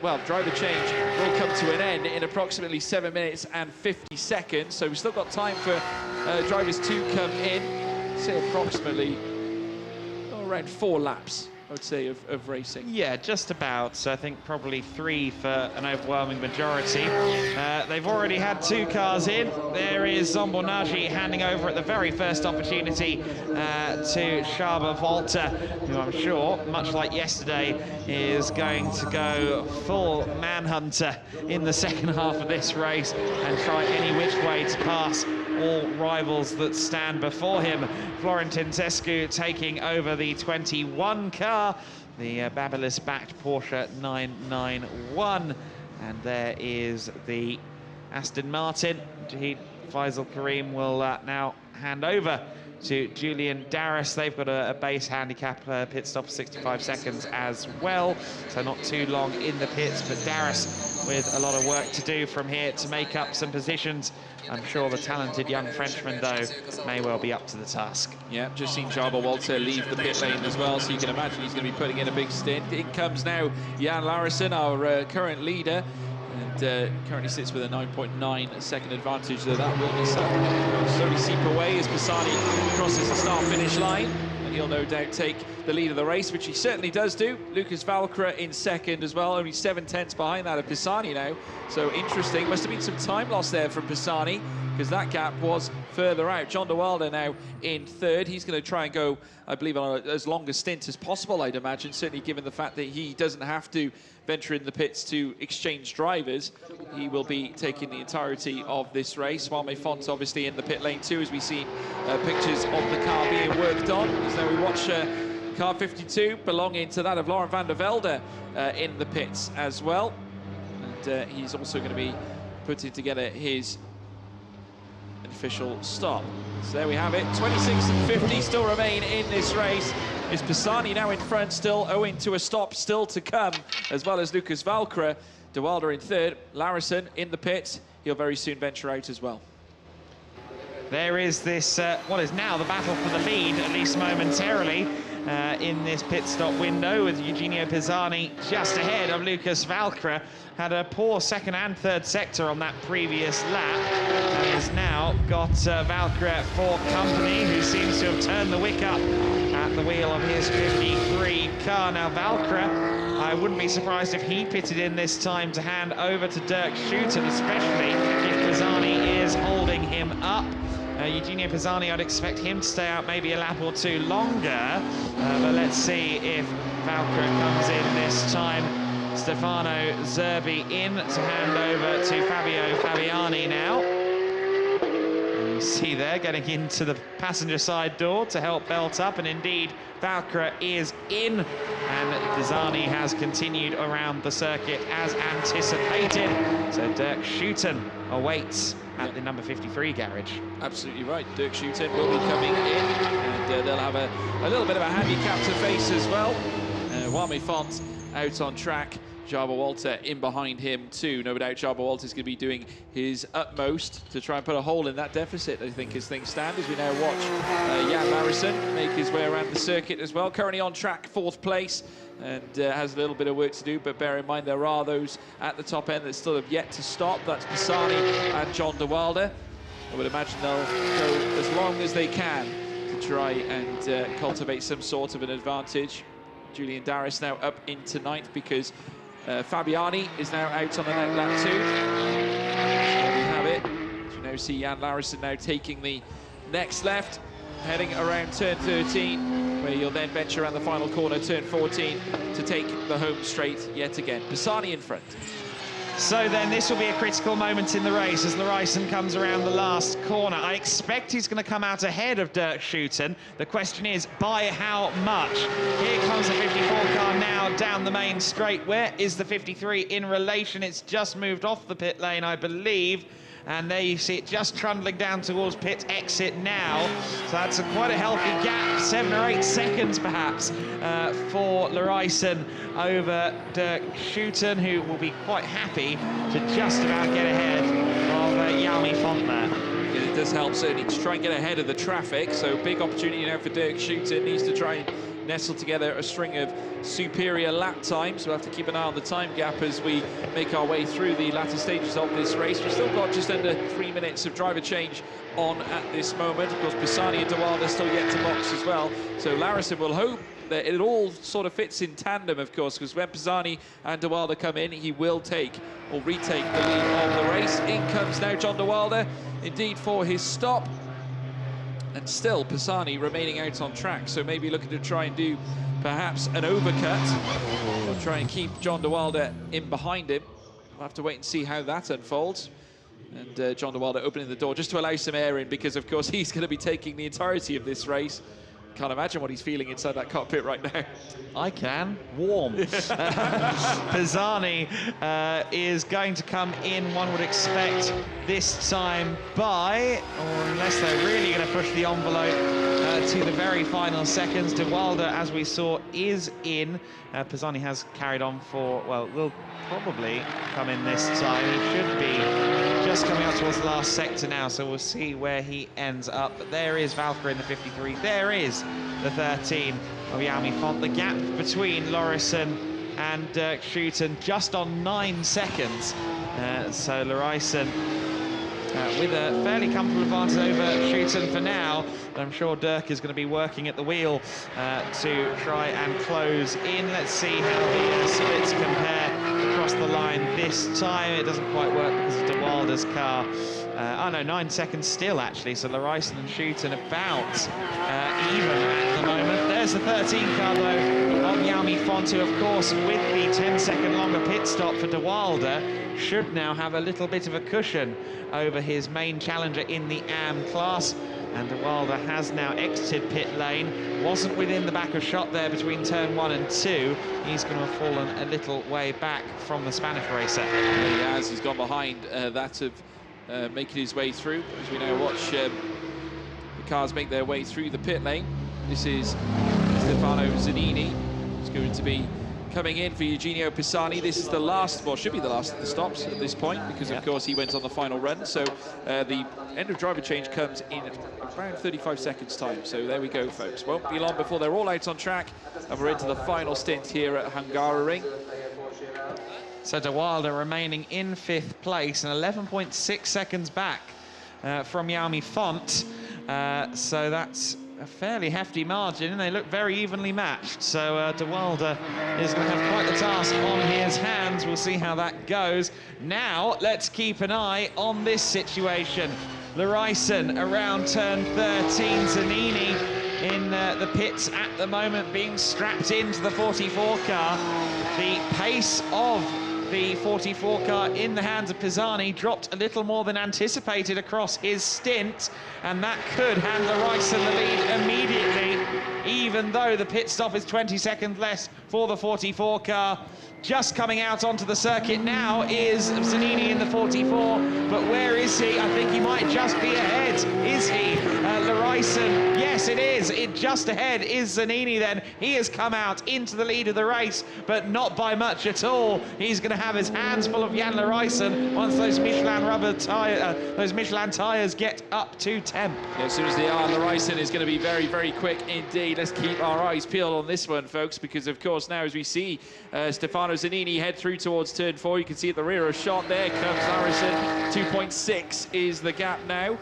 well, driver change will come to an end in approximately 7 minutes and 50 seconds. So we've still got time for drivers to come in, say approximately around 4 laps I would say, of racing. Yeah, just about. So I think probably 3 for an overwhelming majority. They've already had 2 cars in. There is Zombornagi handing over at the very first opportunity to Shaba Volta, who I'm sure, much like yesterday, is going to go full manhunter in the second half of this race and try any which way to pass all rivals that stand before him. Florentin Tescu taking over the 21 car, the Babyliss-backed Porsche 991. And there is the Aston Martin. Faisal Karim will now hand over to Julian Darris. They've got a base handicap pit stop of 65 seconds as well, so not too long in the pits, but Darris with a lot of work to do from here to make up some positions. I'm sure the talented young Frenchman, though, may well be up to the task. Yeah, just seen Jaba Walter leave the pit lane as well, so you can imagine he's going to be putting in a big stint. In comes now Jan Larison, our current leader, and currently sits with a 9.9 second advantage, though that will be slowly seep away as Pisani crosses the start-finish line, and he'll no doubt take the lead of the race, which he certainly does do. Lucas Valkra in second as well, only 7/10 behind that of Pisani now, so interesting. Must have been some time lost there from Pisani, because that gap was further out. John de Wilder now in third. He's going to try and go, I believe, on as long a stint as possible, I'd imagine, certainly given the fact that he doesn't have to venture in the pits to exchange drivers. He will be taking the entirety of this race. Wame Font obviously in the pit lane too, as we see pictures of the car being worked on. As now we watch car 52 belonging to that of Laurent van der Velde in the pits as well. And he's also going to be putting together his official stop. So there we have it. 26 and 50 still remain in this race. Is Pisani now in front still, owing to a stop still to come, as well as Lucas Valkra. De Wilder in third, Larison in the pits. He'll very soon venture out as well. There is this, what is now the battle for the lead, at least momentarily, in this pit stop window, with Eugenio Pisani just ahead of Lucas Valkra. Had a poor second and third sector on that previous lap, and has now got Valkra for company, who seems to have turned the wick up at the wheel of his 53 car. Now Valkra, I wouldn't be surprised if he pitted in this time to hand over to Dirk Schouten, especially if Pisani is holding him up. Eugenio Pisani, I'd expect him to stay out maybe a lap or 2 longer, but let's see if Valkra comes in this time. Stefano Zerbi in to hand over to Fabio Fabiani now. And you see there, getting into the passenger side door to help belt up, and indeed Valkra is in, and Pisani has continued around the circuit as anticipated. So Dirk Schouten awaits at the number 53 garage. Absolutely right. Dirk Schouten will be coming in, and they'll have a little bit of a handicap to face as well. Wame Font out on track. Jaba Walter in behind him too. No doubt Jaba Walter's going to be doing his utmost to try and put a hole in that deficit, I think, as things stand, as we now watch Jan Larison make his way around the circuit as well. Currently on track, 4th place, and has a little bit of work to do, but bear in mind there are those at the top end that still have yet to stop. That's Pisani and John de Wilder. I would imagine they'll go as long as they can to try and cultivate some sort of an advantage. Julian Darris now up into 9th, because Fabiani is now out on the net lap 2. So there we have it. As you now see Jan Larison now taking the next left, heading around turn 13, where you'll then venture around the final corner, turn 14, to take the home straight yet again. Pisani in front. So then this will be a critical moment in the race as Larison comes around the last corner. I expect he's going to come out ahead of Dirk Schouten. The question is, by how much? Here comes the 54 car now down the main straight. Where is the 53 in relation? It's just moved off the pit lane, I believe. And there you see it just trundling down towards pit exit now. So that's quite a healthy gap, 7 or 8 seconds perhaps for Larison over Dirk Schouten, who will be quite happy to just about get ahead of Wame Font there. It does help certainly to try and get ahead of the traffic, so big opportunity now for Dirk Schouten. Needs to try and nestle together a string of superior lap times. We'll have to keep an eye on the time gap as we make our way through the latter stages of this race. We've still got just under 3 minutes of driver change on at this moment. Of course, Pisani and de Wilder still yet to box as well. So Larison will hope it all sort of fits in tandem, of course, because when Pisani and De Wilde come in, he will take or retake the lead of the race. In comes now John De Wilde, indeed, for his stop. And still Pisani remaining out on track, so maybe looking to try and do perhaps an overcut or try and keep John De Wilde in behind him. We'll have to wait and see how that unfolds. And John De Wilde opening the door just to allow some air in, because of course he's going to be taking the entirety of this race. Can't imagine what he's feeling inside that cockpit right now. I can. Warm. Pisani is going to come in, one would expect, this time by, or unless they're really going to push the envelope to the very final seconds. De Wilde, as we saw, is in. Pisani has carried on for, well, will probably come in this time. He should be just coming up towards the last sector now, so we'll see where he ends up. But there is Valkyrie in the 53. There is the 13 of Jaume Font. The gap between Lauritsen and Dirk Schuiten just on 9 seconds. So Lauritsen with a fairly comfortable advantage over Schuiten for now. But I'm sure Dirk is going to be working at the wheel to try and close in. Let's see how the splits compare across the line this time. It doesn't quite work because of De Wilde's car. Oh no, 9 seconds still actually, so Lauritsen and Schuiten about even at the moment. There's the 13 car though of Jaume Font, who of course with the 10-second longer pit stop for De Wilde should now have a little bit of a cushion over his main challenger in the AM class. And De Wilde has now exited pit lane, wasn't within the back of shot there between turn 1 and 2. He's going to have fallen a little way back from the Spanish racer. Yeah, he has. He's gone behind that of making his way through. As we now watch the cars make their way through the pit lane. This is Stefano Zanini. He's going to be coming in for Eugenio Pisani. This is the last, well, should be the last of the stops at this point, because of course he went on the final run. So the end of driver change comes in at around 35 seconds time. So there we go, folks. Won't be long before they're all out on track, and we're into the final stint here at Hungaroring. So De Wilde remaining in 5th place and 11.6 seconds back from Jaume Font. So that's a fairly hefty margin, and they look very evenly matched. So De Wilde is going to have quite the task on his hands. We'll see how that goes. Now, let's keep an eye on this situation. Lauritsen around turn 13. Zanini in the pits at the moment, being strapped into the 44 car. The pace of the 44 car in the hands of Pisani dropped a little more than anticipated across his stint, and that could hand Lauritsen the lead immediately, even though the pit stop is 20 seconds less for the 44 car. Just coming out onto the circuit now is Zanini in the 44, but where is he? I think he might just be ahead. Is he? Lauritsen, yes it is. It just ahead is Zanini then. He has come out into the lead of the race, but not by much at all. He's going to have his hands full of Jan Lauritsen once those Michelin tyres get up to temp. Yeah, as soon as they are, Lauritsen is going to be very, very quick indeed. Let's keep our eyes peeled on this one, folks, because of course now as we see Stefano Zanini head through towards turn 4, you can see at the rear of shot there comes Lauritsen. 2.6 is the gap now.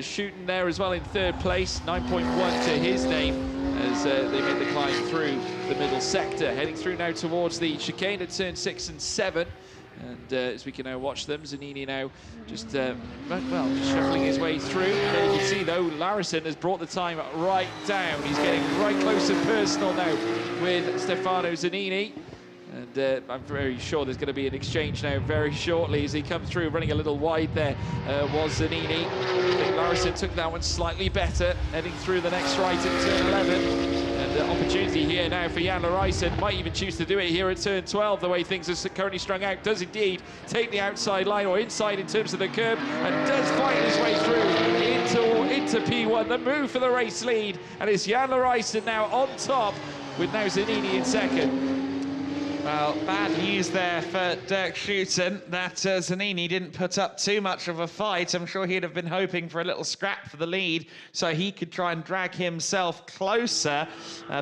Shooting there as well in 3rd place, 9.1 to his name as they make the climb through the middle sector. Heading through now towards the chicane at turn 6 and 7. And as we can now watch them, Zanini now just, just shuffling his way through. There you can see, though, Lauritsen has brought the time right down. He's getting right close and personal now with Stefano Zanini. And I'm very sure there's going to be an exchange now very shortly as he comes through. Running a little wide there was Zanini. I think Lauritsen took that one slightly better, heading through the next right at turn 11. And opportunity here now for Jan Lauritsen. Might even choose to do it here at turn 12, the way things are currently strung out. Does indeed take the outside line, or inside in terms of the curb, and does find his way through into P1. The move for the race lead, and it's Jan Lauritsen now on top, with now Zanini in 2nd. Well, bad news there for Dirk Schuiten that Zanini didn't put up too much of a fight. I'm sure he'd have been hoping for a little scrap for the lead so he could try and drag himself closer.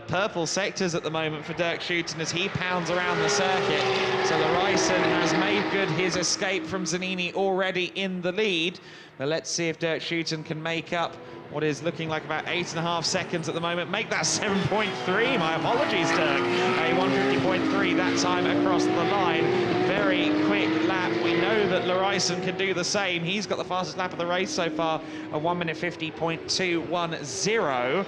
Purple sectors at the moment for Dirk Schuiten as he pounds around the circuit. So Lauritsen has made good his escape from Zanini already in the lead. But let's see if Dirk Schuiten can make up what is looking like about 8.5 seconds at the moment. Make that 7.3. My apologies, Dirk. A 150.3 that time across the line. Very quick lap. We know that Larison can do the same. He's got the fastest lap of the race so far, a 1:50.210.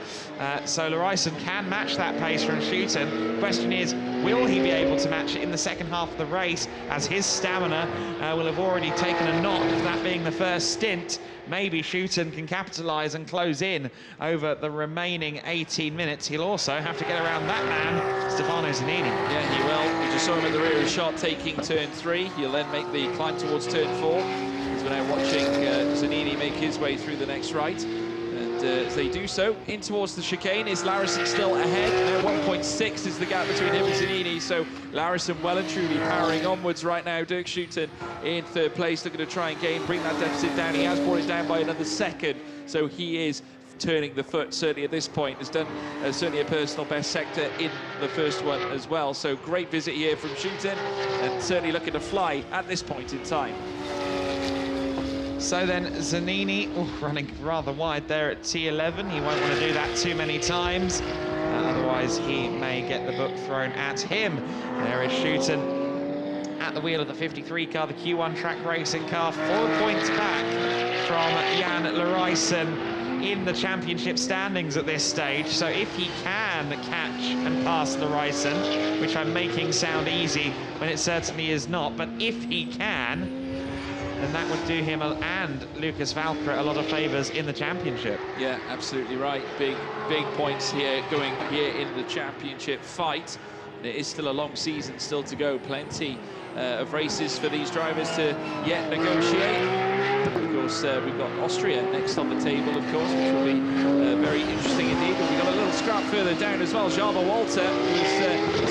So Larison can match that pace from Schouten. Question is, will he be able to match it in the second half of the race, as his stamina will have already taken a knock, that being the first stint. Maybe Schouten can capitalise and close in over the remaining 18 minutes. He'll also have to get around that man, Stefano Zanini. Yeah, he will. We just saw him at the rear of the shot taking turn 3. He'll then make the climb towards turn 4. As we're now watching Zanini make his way through the next right. And as they do so, in towards the chicane, is Larison still ahead? 1.6 is the gap between him and Zanini, so Larison well and truly powering onwards right now. Dirk Schouten in third place, looking to try and bring that deficit down. He has brought it down by another second, so he is turning the foot, certainly at this point. Has done certainly a personal best sector in the first one as well, so great visit here from Schouten, and certainly looking to fly at this point in time. So then Zanini running rather wide there at T11. He won't want to do that too many times, otherwise he may get the book thrown at him. There is Schouten at the wheel of the 53 car, the Q1 track racing car, 4 points back from Jan Larison in the championship standings at this stage. So if he can catch and pass Larison, which I'm making sound easy when it certainly is not, but if he can, and that would do him and Lucas Valkyrie a lot of favours in the championship. Yeah, absolutely right. Big points here going here in the championship fight. It is still a long season still to go. Plenty of races for these drivers to yet negotiate. Of course, we've got Austria next on the table, of course, which will be very interesting indeed. But we've got a little scrap further down as well. Java Walter, who's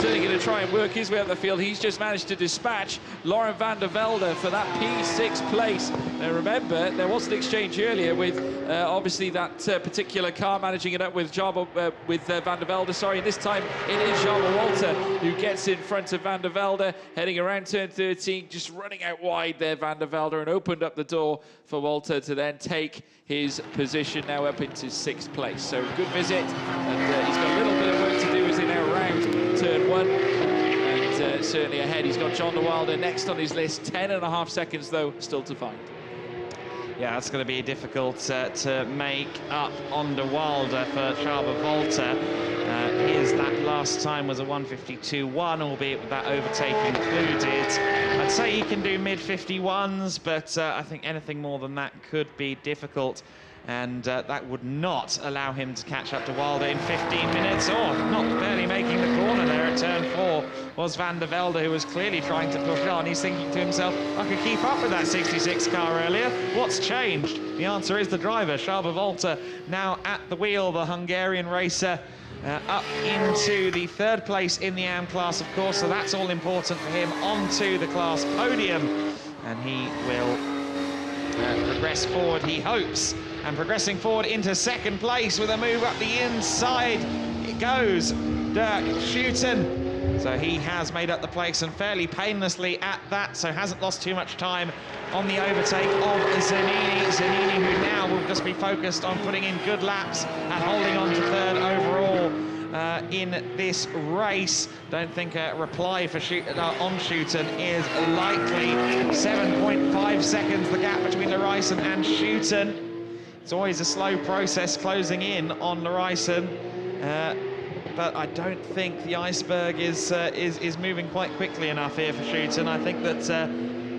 certainly going to try and work his way up the field. He's just managed to dispatch Laurent van der Velde for that P6 place. Now remember, there was an exchange earlier with obviously that particular car managing it up with Van der Velde. Sorry, this time it is Java Walter who gets in front of Van der Velde, heading around turn 13, just running out wide there, Van der Velde, and opened up the door for Walter to then take his position now up into 6th place. So good visit, and he's got a little bit of work to do as they now round turn 1. And certainly ahead, he's got John de Wilder next on his list. 10.5 seconds, though, still to find. Yeah, that's going to be difficult to make up on de Wilder for Chava Volta. His lap last time was a 1:52.1, albeit with that overtake included. I'd say he can do mid-51s, but I think anything more than that could be difficult. And that would not allow him to catch up to Wilder in 15 minutes. Oh, not barely making the corner there at turn 4 was Van der Velde, who was clearly trying to push on. He's thinking to himself, I could keep up with that 66 car earlier. What's changed? The answer is the driver, Chava Volta, now at the wheel, the Hungarian racer, up into the 3rd place in the AM class, of course, so that's all important for him, onto the class podium. And he will progress forward, he hopes, and progressing forward into 2nd place with a move up the inside. It goes Dirk Schouten. So he has made up the place, and fairly painlessly at that, so hasn't lost too much time on the overtake of Zanini. Zanini, who now will just be focused on putting in good laps and holding on to 3rd overall in this race. Don't think a reply for on Schouten is likely. 7.5 seconds the gap between Larison and Schouten. It's always a slow process closing in on Larison, but I don't think the iceberg is moving quite quickly enough here for Schouten. I think that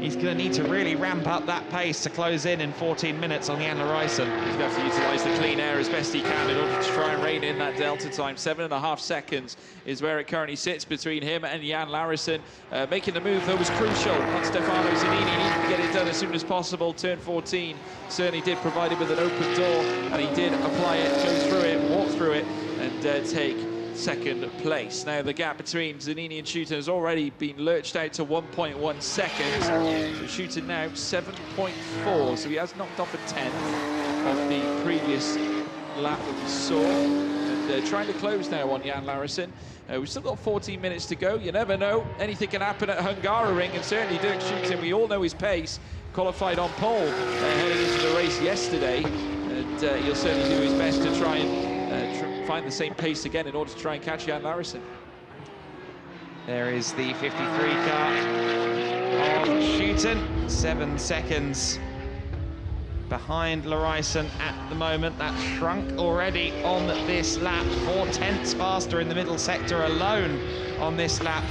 he's going to need to really ramp up that pace to close in 14 minutes on Jan Larison. He's going to have to utilise the clean air as best he can in order to try and rein in that delta time. 7.5 seconds is where it currently sits between him and Jan Larison. Making the move, though, was crucial on Stefano Zanini. He needed to get it done as soon as possible. Turn 14 certainly did provide him with an open door, and he did apply it, go through it, walk through it, and take 2nd place. Now the gap between Zanini and Schouten has already been lurched out to 1.1 seconds. So Schouten now 7.4, so he has knocked off a 10th of the previous lap that we saw. And trying to close now on Jan Larison. We've still got 14 minutes to go. You never know, anything can happen at Hungaroring, and certainly Dirk Schouten, we all know his pace, qualified on pole heading into the race yesterday. And he'll certainly do his best to try and find the same pace again in order to try and catch Jan Larison. There is the 53 car of Schutten, 7 seconds behind Larison at the moment. That shrunk already on this lap. 4/10 faster in the middle sector alone on this lap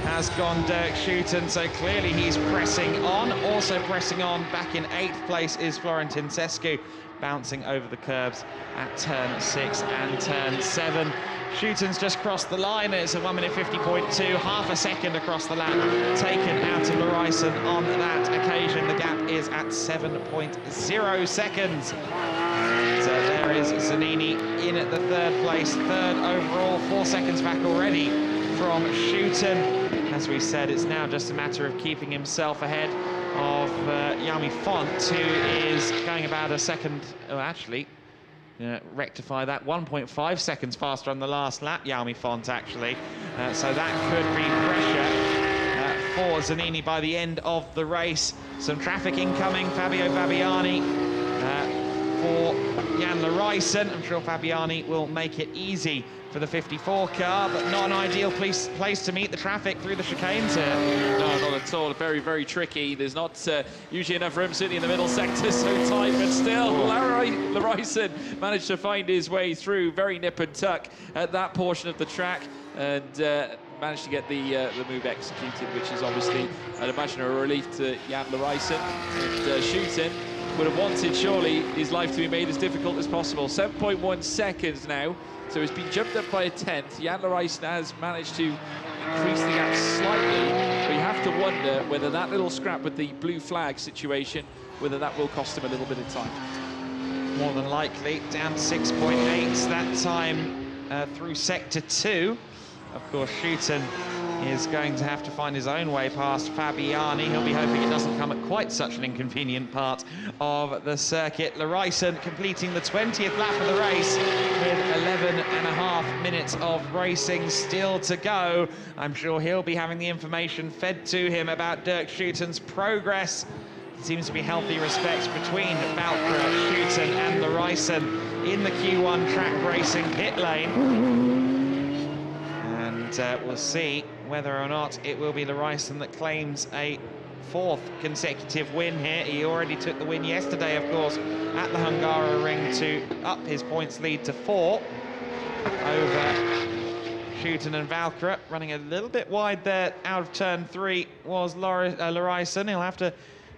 has gone Dirk Schutten, so clearly he's pressing on. Also pressing on back in 8th place is Florentin Sescu, bouncing over the curbs at turn 6 and turn 7. Schutten's just crossed the line. It's a 1 minute 50.2, half a second across the lap taken out of Larison on that occasion. The gap is at 7.0 seconds. So there is Zanini in at the 3rd place, 3rd overall, 4 seconds back already from Schutten. As we said, it's now just a matter of keeping himself ahead of Jaume Font, who is going about a second, rectify that, 1.5 seconds faster on the last lap, Jaume Font, actually. So that could be pressure for Zanini by the end of the race. Some traffic incoming, Fabio Fabiani for Jan Larison. I'm sure Fabiani will make it easy for the 54 car, but not an ideal place to meet the traffic through the chicanes here. No, not at all. Very, very tricky. There's not usually enough room sitting in the middle sector, so tight, but still, Larison managed to find his way through, very nip and tuck at that portion of the track, and managed to get the move executed, which is obviously, I'd imagine, a relief to Jan Larison. And Schutten would have wanted, surely, his life to be made as difficult as possible. 7.1 seconds now. So he's been jumped up by a 10th. Jan Larison has managed to increase the gap slightly, but you have to wonder whether that little scrap with the blue flag situation, whether that will cost him a little bit of time. More than likely, down to 6.8 that time through sector 2. Of course, Schutten is going to have to find his own way past Fabiani. He'll be hoping it doesn't come at quite such an inconvenient part of the circuit. Larison completing the 20th lap of the race with 11.5 minutes of racing still to go. I'm sure he'll be having the information fed to him about Dirk Schutten's progress. There seems to be healthy respect between Valkyra, Schutten and Larison in the Q1 track racing pit lane. And we'll see whether or not it will be Larison that claims a 4th consecutive win here. He already took the win yesterday, of course, at the Hungaroring to up his points lead to 4 over Schutten and Valkyra. Running a little bit wide there out of turn 3 was Larison. He'll have to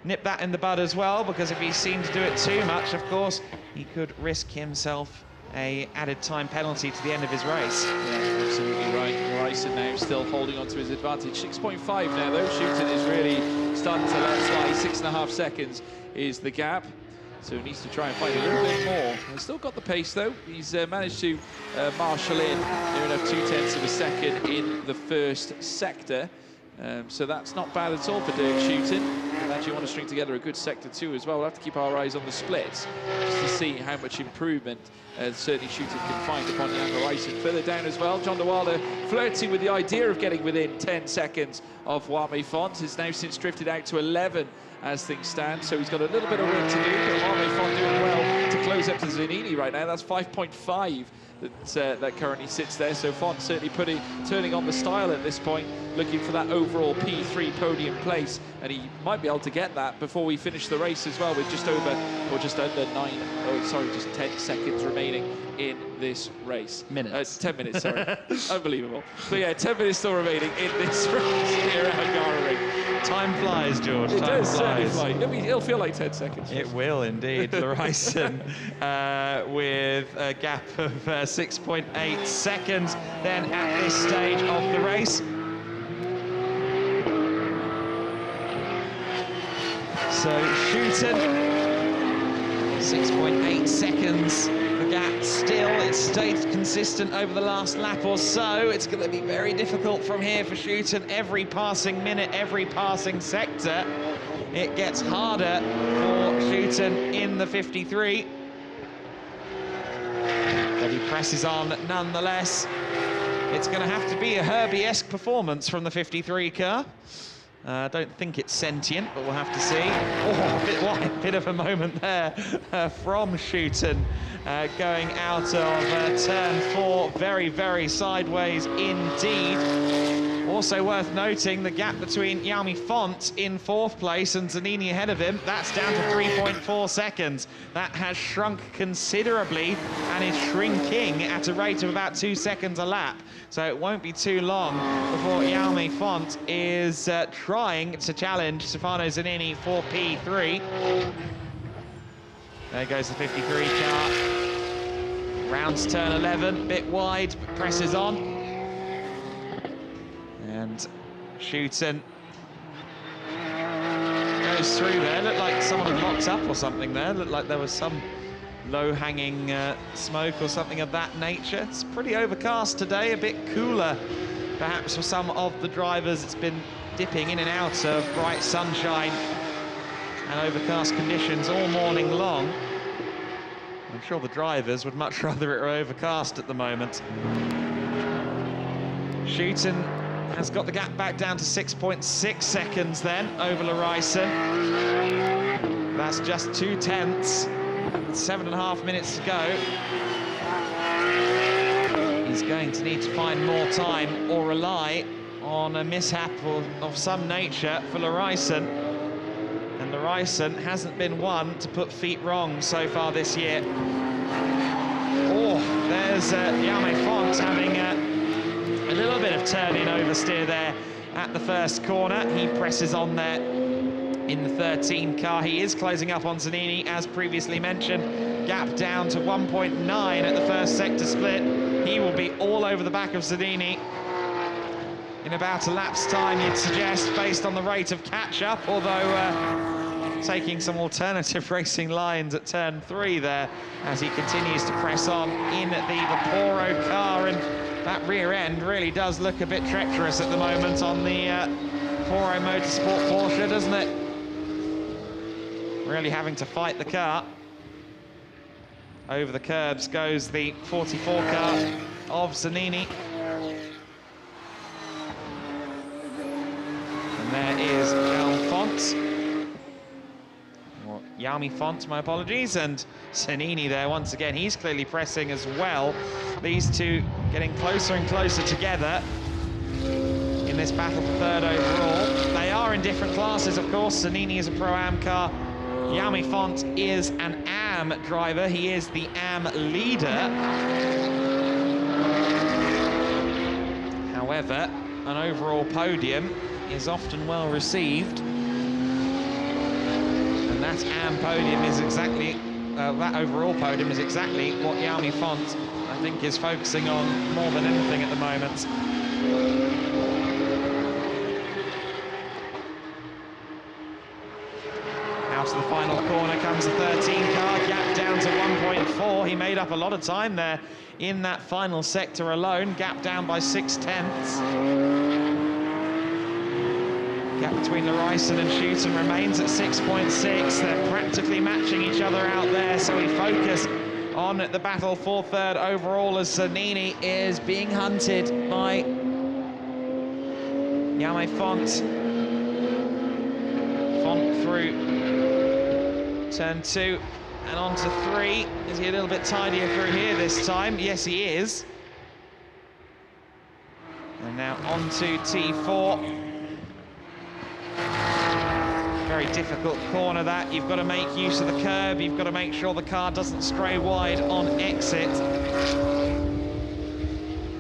nip that in the bud as well, because if he seems to do it too much, of course, he could risk himself a added time penalty to the end of his race. Yeah, absolutely right. Larison now still holding on to his advantage. 6.5 now, though. Schutten is really starting to let slide. 6.5 seconds is the gap. So he needs to try and find a little bit more. He's still got the pace, though. He's managed to marshal in near enough 0.2 of a second in the 1st sector. So that's not bad at all for Dirk Schutten. And actually want to string together a good sector 2 as well. We'll have to keep our eyes on the splits just to see how much improvement certainly Schutten can find upon Jan Larison. Further down as well, John de Wilder flirting with the idea of getting within 10 seconds of Jaume Font. Has now since drifted out to 11 as things stand, so he's got a little bit of work to do, but Jaume Font doing well to close up to Zanini right now. That's 5.5 that currently sits there, so Font certainly turning on the style at this point, looking for that overall P3 podium place, and he might be able to get that before we finish the race as well, with just over, or just under 10 seconds remaining in this race. 10 minutes, sorry. Unbelievable. So yeah, 10 minutes still remaining in this race here at Hungaroring. Time flies, George. It Time does flies. certainly fly. It'll feel like 10 seconds. It will indeed. Larison with a gap of 6.8 seconds then at this stage of the race. So Schutten, 6.8 seconds. The gap still, it's stayed consistent over the last lap or so. It's going to be very difficult from here for Schutten. Every passing minute, every passing sector, it gets harder for Schutten in the 53. But he presses on nonetheless. It's going to have to be a Herbie-esque performance from the 53 car. I don't think it's sentient, but we'll have to see. Oh, a bit wide, bit of a moment there from Schouten, going out of turn 4, very, very sideways indeed. Also worth noting, the gap between Jaume Font in 4th place and Zanini ahead of him, that's down to 3.4 seconds. That has shrunk considerably and is shrinking at a rate of about 2 seconds a lap. So it won't be too long before Jaume Font is trying to challenge Stefano Zanini for P3. There goes the 53 car. Rounds turn 11, bit wide, but presses on. And Schouten goes through there. Looked like someone had locked up or something there. Looked like there was some low-hanging smoke or something of that nature. It's pretty overcast today, a bit cooler perhaps for some of the drivers. It's been dipping in and out of bright sunshine and overcast conditions all morning long. I'm sure the drivers would much rather it were overcast at the moment. Schouten has got the gap back down to 6.6 seconds then over Larijsen. That's just 2/10. 7.5 minutes to go. He's going to need to find more time or rely on a mishap of some nature for Larijsen. And Larijsen hasn't been one to put feet wrong so far this year. Oh, there's Jaume Font having a little bit of turn-in oversteer there at the first corner. He presses on there in the 13 car. He is closing up on Zanini, as previously mentioned. Gap down to 1.9 at the first sector split. He will be all over the back of Zanini in about a lap's time, you'd suggest, based on the rate of catch-up, although taking some alternative racing lines at turn 3 there as he continues to press on in the Vapouro car. And that rear end really does look a bit treacherous at the moment on the Vapouro Motorsport Porsche, doesn't it? Really having to fight the car. Over the curbs goes the 44 car of Zanini. And there is Jaume Font, my apologies, and Zanini there once again. He's clearly pressing as well. These two getting closer and closer together in this battle for 3rd overall. They are in different classes, of course. Zanini is a Pro-Am car. Jaume Font is an AM driver. He is the AM leader. However, an overall podium is often well received. And that AM podium is exactly, that overall podium is exactly what Jaume Font, I think, is focusing on more than anything at the moment. Out of the final corner comes the 13 car, gap down to 1.4. He made up a lot of time there in that final sector alone, gap down by 6/10. Gap between Larijsen and Schouten remains at 6.6. They're practically matching each other out there, so we focus on the battle for 3rd overall as Zanini is being hunted by Jaume Font. Font through turn 2 and on to 3. Is he a little bit tidier through here this time? Yes, he is. And now on to T4. Very difficult corner that. You've got to make use of the curb. You've got to make sure the car doesn't stray wide on exit.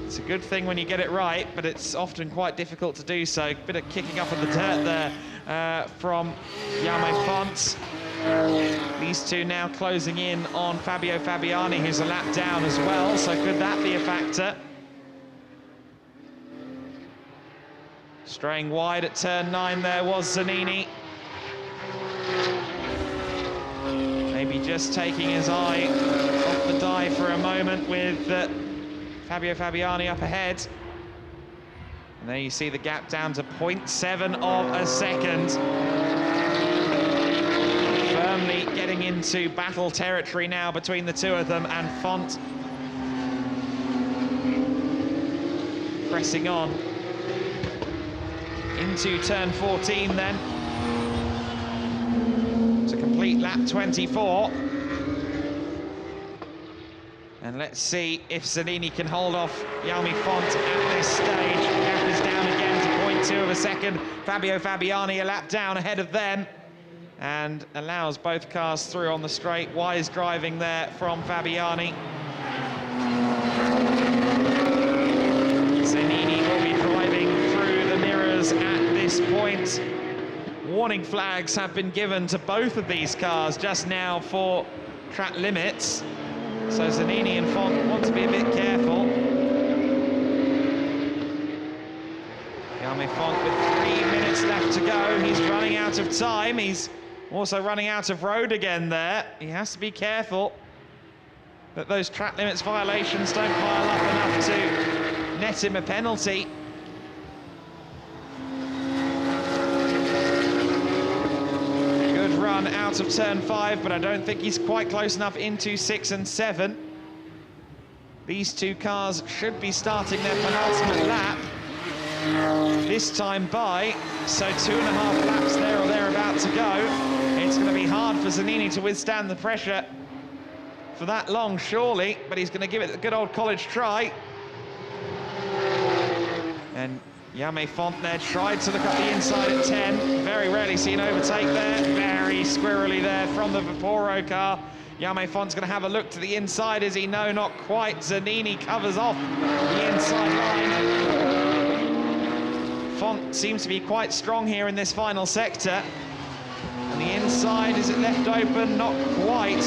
It's a good thing when you get it right, but it's often quite difficult to do so. Bit of kicking up of the dirt there from Jaume Font. These two now closing in on Fabio Fabiani, who's a lap down as well, so could that be a factor? Straying wide at turn 9 there was Zanini. Maybe just taking his eye off the die for a moment with Fabio Fabiani up ahead. And there you see the gap down to 0.7 of a second. Firmly getting into battle territory now between the two of them, and Font pressing on. into turn 14 then. To complete lap 24. And let's see if Zanini can hold off Jaume Font at this stage. Gap is down again to 0.2 of a second. Fabio Fabiani a lap down ahead of them. And allows both cars through on the straight. Wise driving there from Fabiani. Zanini will be driving through the mirrors at this point. Warning flags have been given to both of these cars just now for track limits. So Zanini and Font want to be a bit careful. Jaume Font with 3 minutes left to go. He's running out of time. He's also running out of road again there. He has to be careful that those track limits violations don't pile up enough to net him a penalty. Good run out of turn 5, but I don't think he's quite close enough into 6 and 7. These two cars should be starting their penultimate lap this time by, so 2.5 laps there or thereabout to go. It's going to be hard for Zanini to withstand the pressure for that long, surely, but he's going to give it a good old college try. And Jaume Font there tried to look up the inside at 10. Very rarely see an overtake there. Very squirrely there from the Vaporo car. Jaume Font's going to have a look to the inside. Is he? No, not quite. Zanini covers off the inside line. Font seems to be quite strong here in this final sector. And the inside, is it left open? Not quite.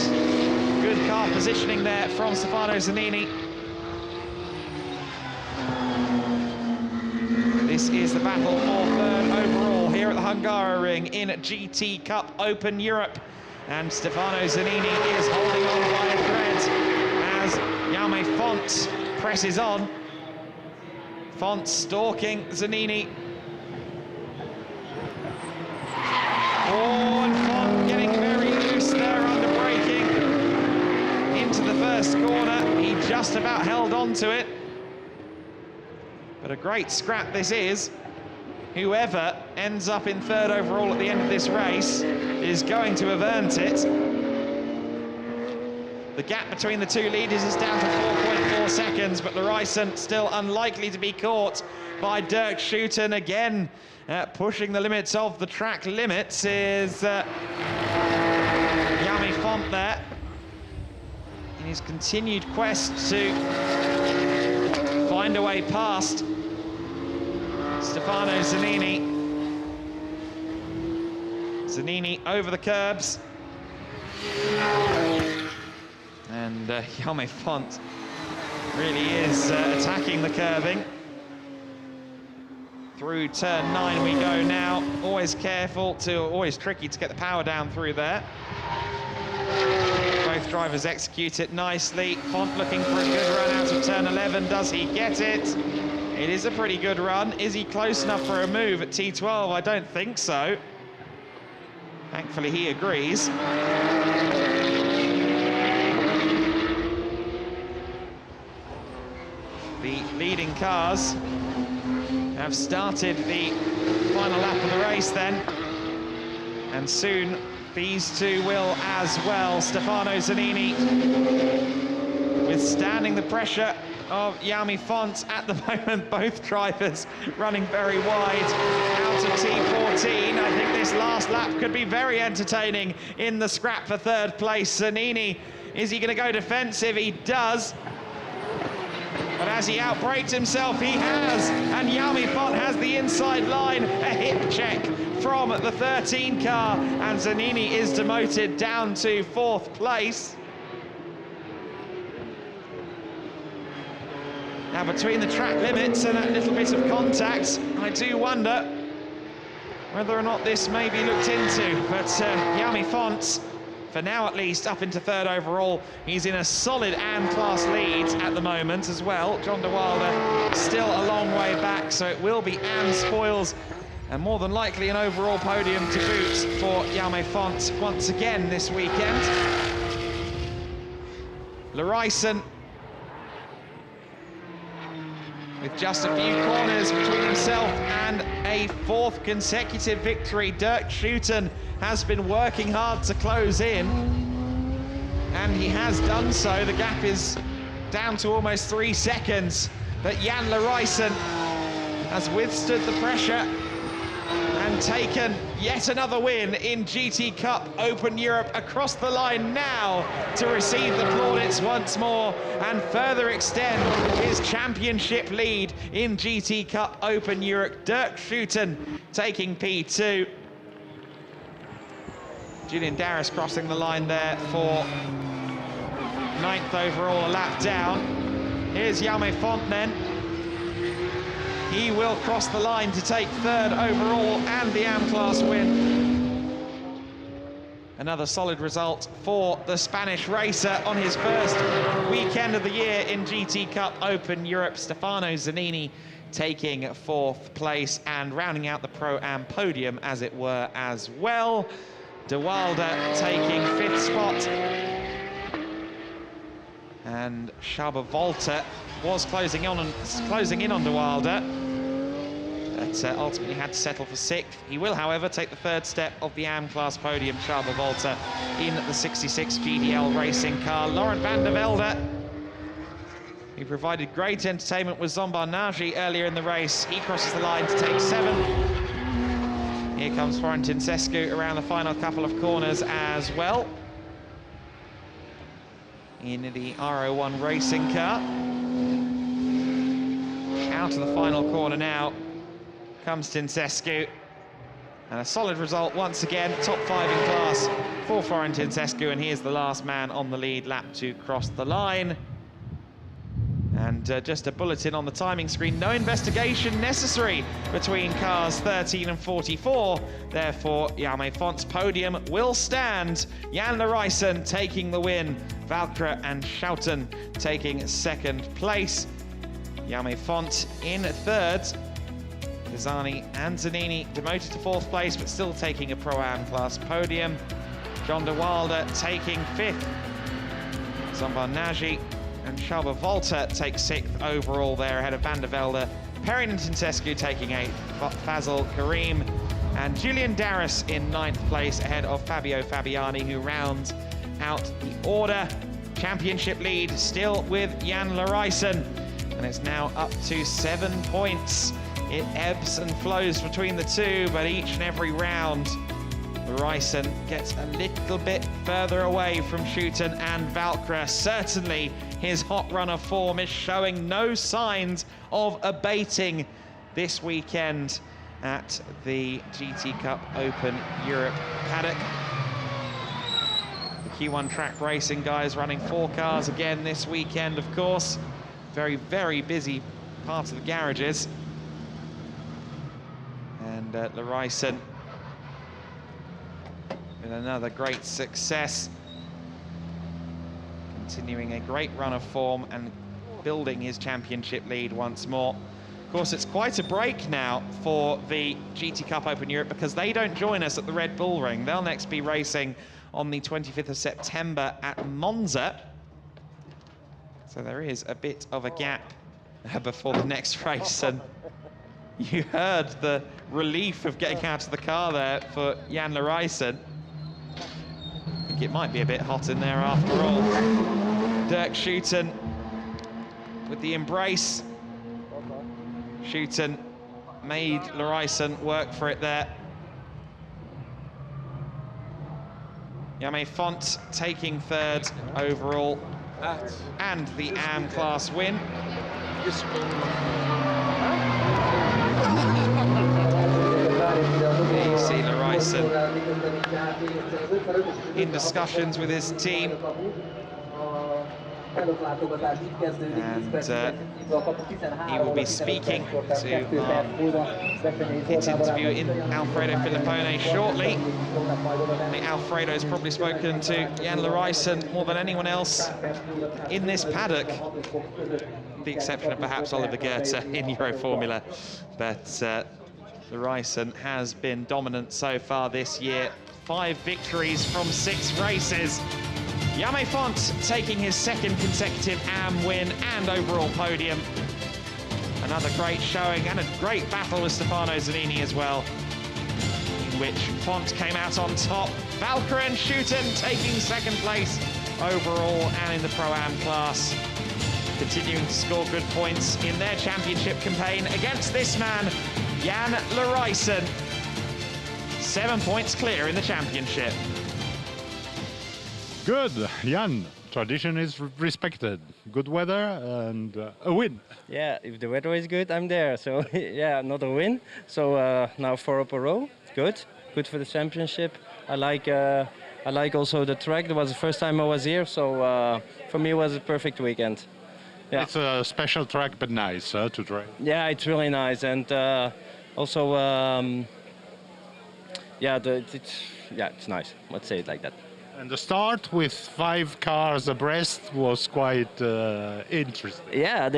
Good car positioning there from Stefano Zanini. This is the battle for third overall here at the Hungaroring in GT Cup Open Europe. And Stefano Zanini is holding on by a thread as Jaume Font presses on. Font stalking Zanini. Oh, and Font getting very loose there under braking into the first corner. He just about held on to it. But a great scrap this is. Whoever ends up in third overall at the end of this race is going to have earned it. The gap between the two leaders is down to 4.4 seconds, but Larijsen still unlikely to be caught by Dirk Schouten again. Pushing the limits of the track limits is Jaume Font there. In his continued quest to find a way past Stefano Zanini. Zanini over the curbs. And Jaume Font really is attacking the curving. Through turn 9 we go now. Always tricky to get the power down through there. Both drivers execute it nicely. Font looking for a good run out of turn 11. Does he get it? It is a pretty good run. Is he close enough for a move at T12? I don't think so. Thankfully, he agrees. The leading cars have started the final lap of the race then. And soon these two will as well. Stefano Zanini withstanding the pressure of Jaume Font at the moment. Both drivers running very wide out of T14. I think this last lap could be very entertaining in the scrap for third place. Zanini, is he going to go defensive? He does. But has he outbraked himself? He has. And Jaume Font has the inside line. A hip check from the 13 car. And Zanini is demoted down to 4th place. Now, between the track limits and that little bit of contact, I do wonder whether or not this may be looked into. But Jaume Font, for now at least, up into third overall. He's in a solid class lead at the moment as well. John de Wilder still a long way back, so it will be spoils, and more than likely an overall podium to boot for Jaume Font once again this weekend. Larijsen With just a few corners between himself and a fourth consecutive victory, Dirk Schouten has been working hard to close in, and he has done so. The gap is down to almost 3 seconds, but Jan Larijsen has withstood the pressure and taken yet another win in GT Cup Open Europe, across the line now to receive the plaudits once more and further extend his championship lead in GT Cup Open Europe. Dirk Schouten taking P2. Julian Darris crossing the line there for 9th overall, a lap down. Here's Jaume Font then. He will cross the line to take 3rd overall and the AM class win. Another solid result for the Spanish racer on his first weekend of the year in GT Cup Open Europe. Stefano Zanini taking 4th place and rounding out the Pro-Am podium, as it were, as well. De Wilde taking 5th spot. And Schaber Volta was closing in on De Wilde, but ultimately had to settle for 6th. He will, however, take the 3rd step of the AM class podium, Schaber Volta, in the 66 GDL racing car. Laurent van der Velde, who provided great entertainment with Zombar Nagy earlier in the race, he crosses the line to take 7th. Here comes Florentin Sescu around the final couple of corners as well, in the R01 racing car. Out of the final corner now comes Tinsescu, and a solid result once again, top 5 in class for Florentin Sescu, and he is the last man on the lead lap to cross the line. And just a bulletin on the timing screen, no investigation necessary between cars 13 and 44. Therefore, Jaume Font's podium will stand. Jan Larijsen taking the win, Valkra and Schouten taking 2nd place. Jaume Font in 3rd. Pisani and Zanini demoted to 4th place, but still taking a Pro-Am class podium. John de Wilde taking 5th. Zombar Nagy and Schaber Volta take 6th overall there, ahead of Van der Velde. Perrin and Tinsescu taking 8th. Fazal Karim and Julian Darris in 9th place, ahead of Fabio Fabiani, who rounds out the order. Championship lead still with Jan Larijsen, and it's now up to 7 points. It ebbs and flows between the two, but each and every round, Larijsen gets a little bit further away from Schouten and Valkra. Certainly, his hot run of form is showing no signs of abating this weekend at the GT Cup Open Europe paddock. The Q1 track racing guys running 4 cars again this weekend, of course. Very, very busy part of the garages. And Larijsen with another great success, continuing a great run of form and building his championship lead once more. Of course, it's quite a break now for the GT Cup Open Europe, because they don't join us at the Red Bull Ring. They'll next be racing on the 25th of September at Monza. So there is a bit of a gap before the next race, and you heard the relief of getting out of the car there for Jan Larijsen. I think it might be a bit hot in there after all. Dirk Schouten with the embrace. Schouten made Larijsen work for it there. Jaume Font taking 3rd overall and the AM class win. You see Larijsen in discussions with his team, and he will be speaking to our hit interview in Alfredo Filippone shortly. I think Alfredo's probably spoken to Jan Larijsen more than anyone else in this paddock, with the exception of perhaps Oliver Goethe in Euro Formula. But Larijsen has been dominant so far this year. 5 victories from 6 races. Jaume Font taking his 2nd consecutive AM win and overall podium. Another great showing and a great battle with Stefano Zanini as well, in which Font came out on top. Valkyrie and Schutten taking second place overall and in the Pro-Am class, continuing to score good points in their championship campaign against this man, Jan Larijsen. 7 points clear in the championship. Good, Jan. Tradition is respected. Good weather and a win. Yeah, if the weather is good, I'm there. So yeah, another win. So now 4 up a row. It's good. Good for the championship. I like also the track. That was the first time I was here. So for me, it was a perfect weekend. Yeah. It's a special track, but nice to try. Yeah, it's really nice, and also it's nice. Let's say it like that. And the start with 5 cars abreast was quite interesting. Yeah,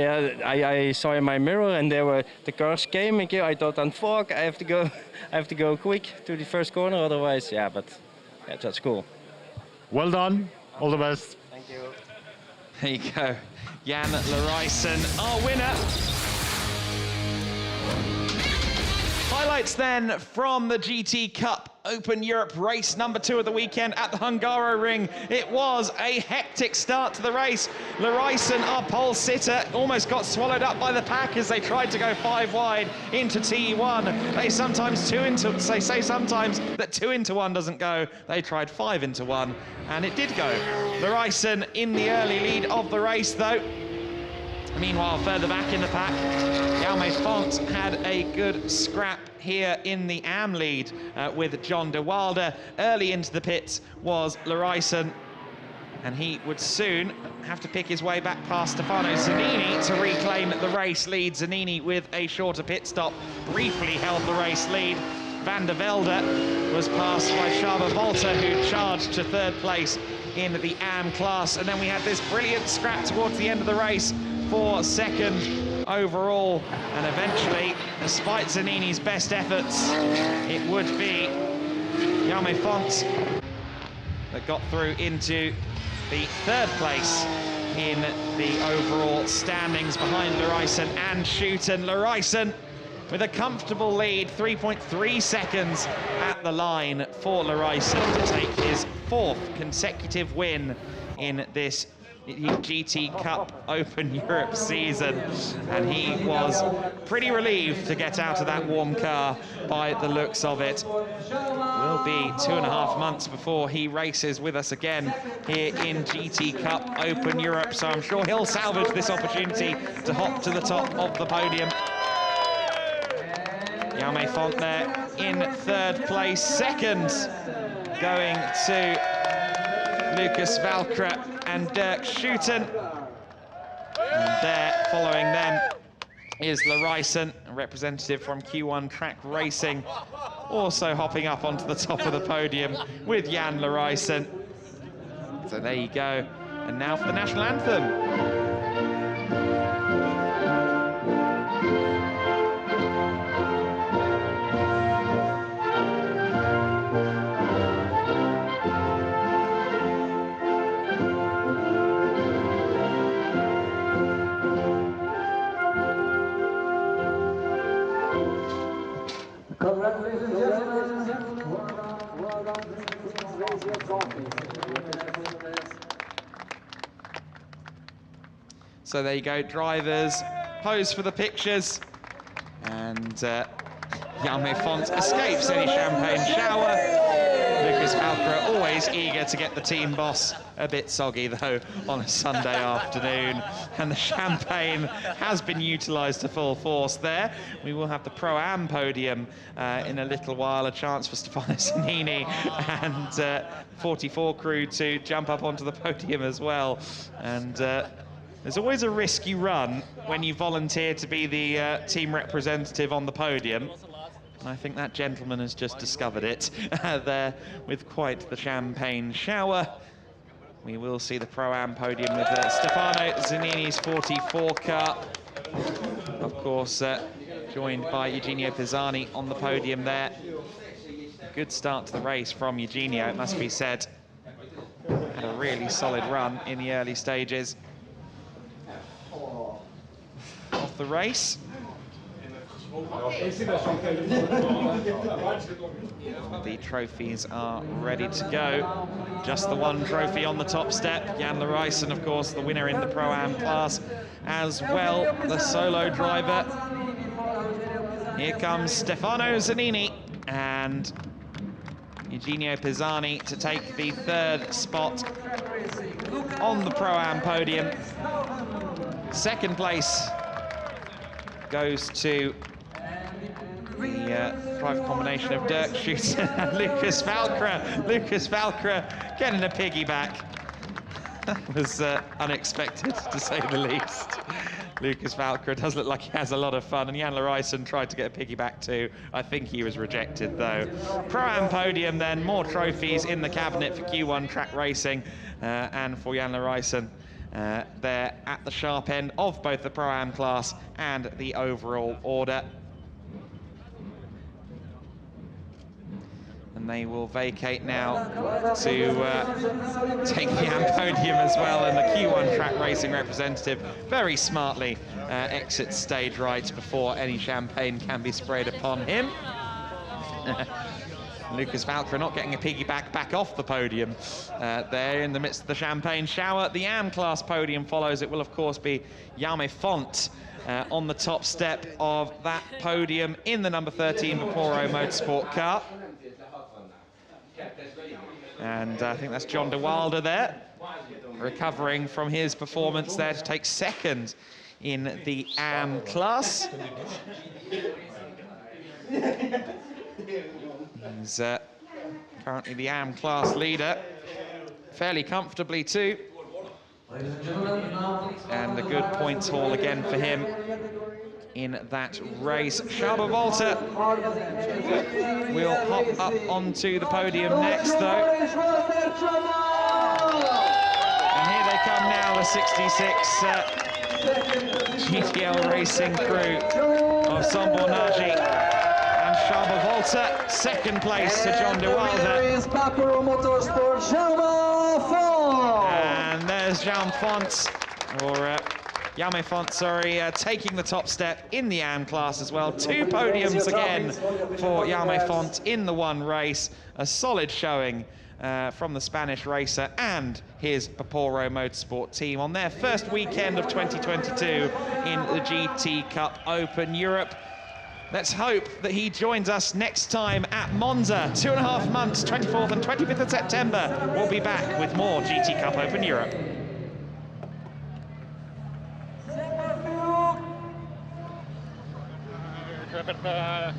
I saw in my mirror, and the cars came. And I thought, "On fuck, I have to go quick to the first corner, otherwise, yeah." But yeah, that's cool. Well done. All the best. Thank you. There you go. Jan Larijsen, our winner. Highlights then from the GT Cup Open Europe race number 2 of the weekend at the Hungaroring. It was a hectic start to the race. Larijsen, our pole sitter, almost got swallowed up by the pack as they tried to go 5 wide into T1. They say sometimes that 2 into 1 doesn't go. They tried 5 into 1 and it did go. Larijsen in the early lead of the race though. Meanwhile, further back in the pack, Jaume Font had a good scrap here in the AM lead with John de Wilde. Early into the pits was Larijsen, and he would soon have to pick his way back past Stefano Zanini to reclaim the race lead. Zanini with a shorter pit stop briefly held the race lead. Van der Velde was passed by Shaba Volta, who charged to 3rd place in the AM class. And then we had this brilliant scrap towards the end of the race for 2nd overall, and eventually, despite Zanini's best efforts, it would be Jaume Font that got through into the 3rd place in the overall standings behind Larijsen and Schutten. Larijsen with a comfortable lead, 3.3 seconds at the line for Larijsen to take his 4th consecutive win in this GT Cup Open Europe season, and he was pretty relieved to get out of that warm car by the looks of it. Will be 2.5 months before he races with us again here in GT Cup Open Europe, so I'm sure he'll salvage this opportunity to hop to the top of the podium. Jaume Font there in 3rd place, 2nd going to Lucas Valkyrie and Dirk Schutten. And there, following them, is Larijsen, a representative from Q1 Track Racing, also hopping up onto the top of the podium with Jan Larijsen. So there you go. And now for the national anthem. Ladies and gentlemen, well done. Raise your trophies. So there you go, drivers pose for the pictures, and Jaume Font escapes any champagne shower. Lucas Valkyrie always eager to get the team boss a bit soggy though on a Sunday afternoon, and the champagne has been utilised to full force there. We will have the Pro-Am podium in a little while, a chance for Stefano Zanini and 44 crew to jump up onto the podium as well. And there's always a risk you run when you volunteer to be the team representative on the podium. And I think that gentleman has just discovered it there with quite the champagne shower. We will see the Pro-Am podium with Stefano Zanini's 44 car. Of course, joined by Eugenio Pisani on the podium there. A good start to the race from Eugenio, it must be said. Had a really solid run in the early stages of the race. The trophies are ready to go. Just the one trophy on the top step. Jan Larijsen, of course, the winner in the Pro-Am class as well, the solo driver. Here comes Stefano Zanini and Eugenio Pisani to take the third spot on the Pro-Am podium. Second place goes to the private combination of Dirk Schuster and Lucas Valkra. Lucas Valkra getting a piggyback. That was unexpected, to say the least. Lucas Valkra does look like he has a lot of fun, and Jan Larijsen tried to get a piggyback too. I think he was rejected though. Pro-Am podium then, more trophies in the cabinet for Q1 track racing and for Jan Larijsen. They're at the sharp end of both the Pro-Am class and the overall order. And they will vacate now to take the AM podium as well, and the Q1 track racing representative very smartly exits stage right before any champagne can be sprayed upon him. Lucas Valkra not getting a piggyback back off the podium there in the midst of the champagne shower. The AM class podium follows. It will of course be Jaume Font on the top step of that podium in the number 13 Vapouro Motorsport car. And I think that's John de Wilder there, recovering from his performance there to take second in the AM class. He's currently the AM class leader, fairly comfortably too. And a good points haul again for him in that race. Schaber Volta will hop up onto the podium next though. And here they come now, the 66 GTL racing crew of Sombornagi and Schaber Volta. Second place to John de Wilder. And there's Jaume Font, or Jaume Font, sorry, taking the top step in the AM class as well. Two podiums again for Jaume Font in the one race. A solid showing from the Spanish racer and his Vapouro Motorsport team on their first weekend of 2022 in the GT Cup Open Europe. Let's hope that he joins us next time at Monza. 2.5 months, 24th and 25th of September. We'll be back with more GT Cup Open Europe. But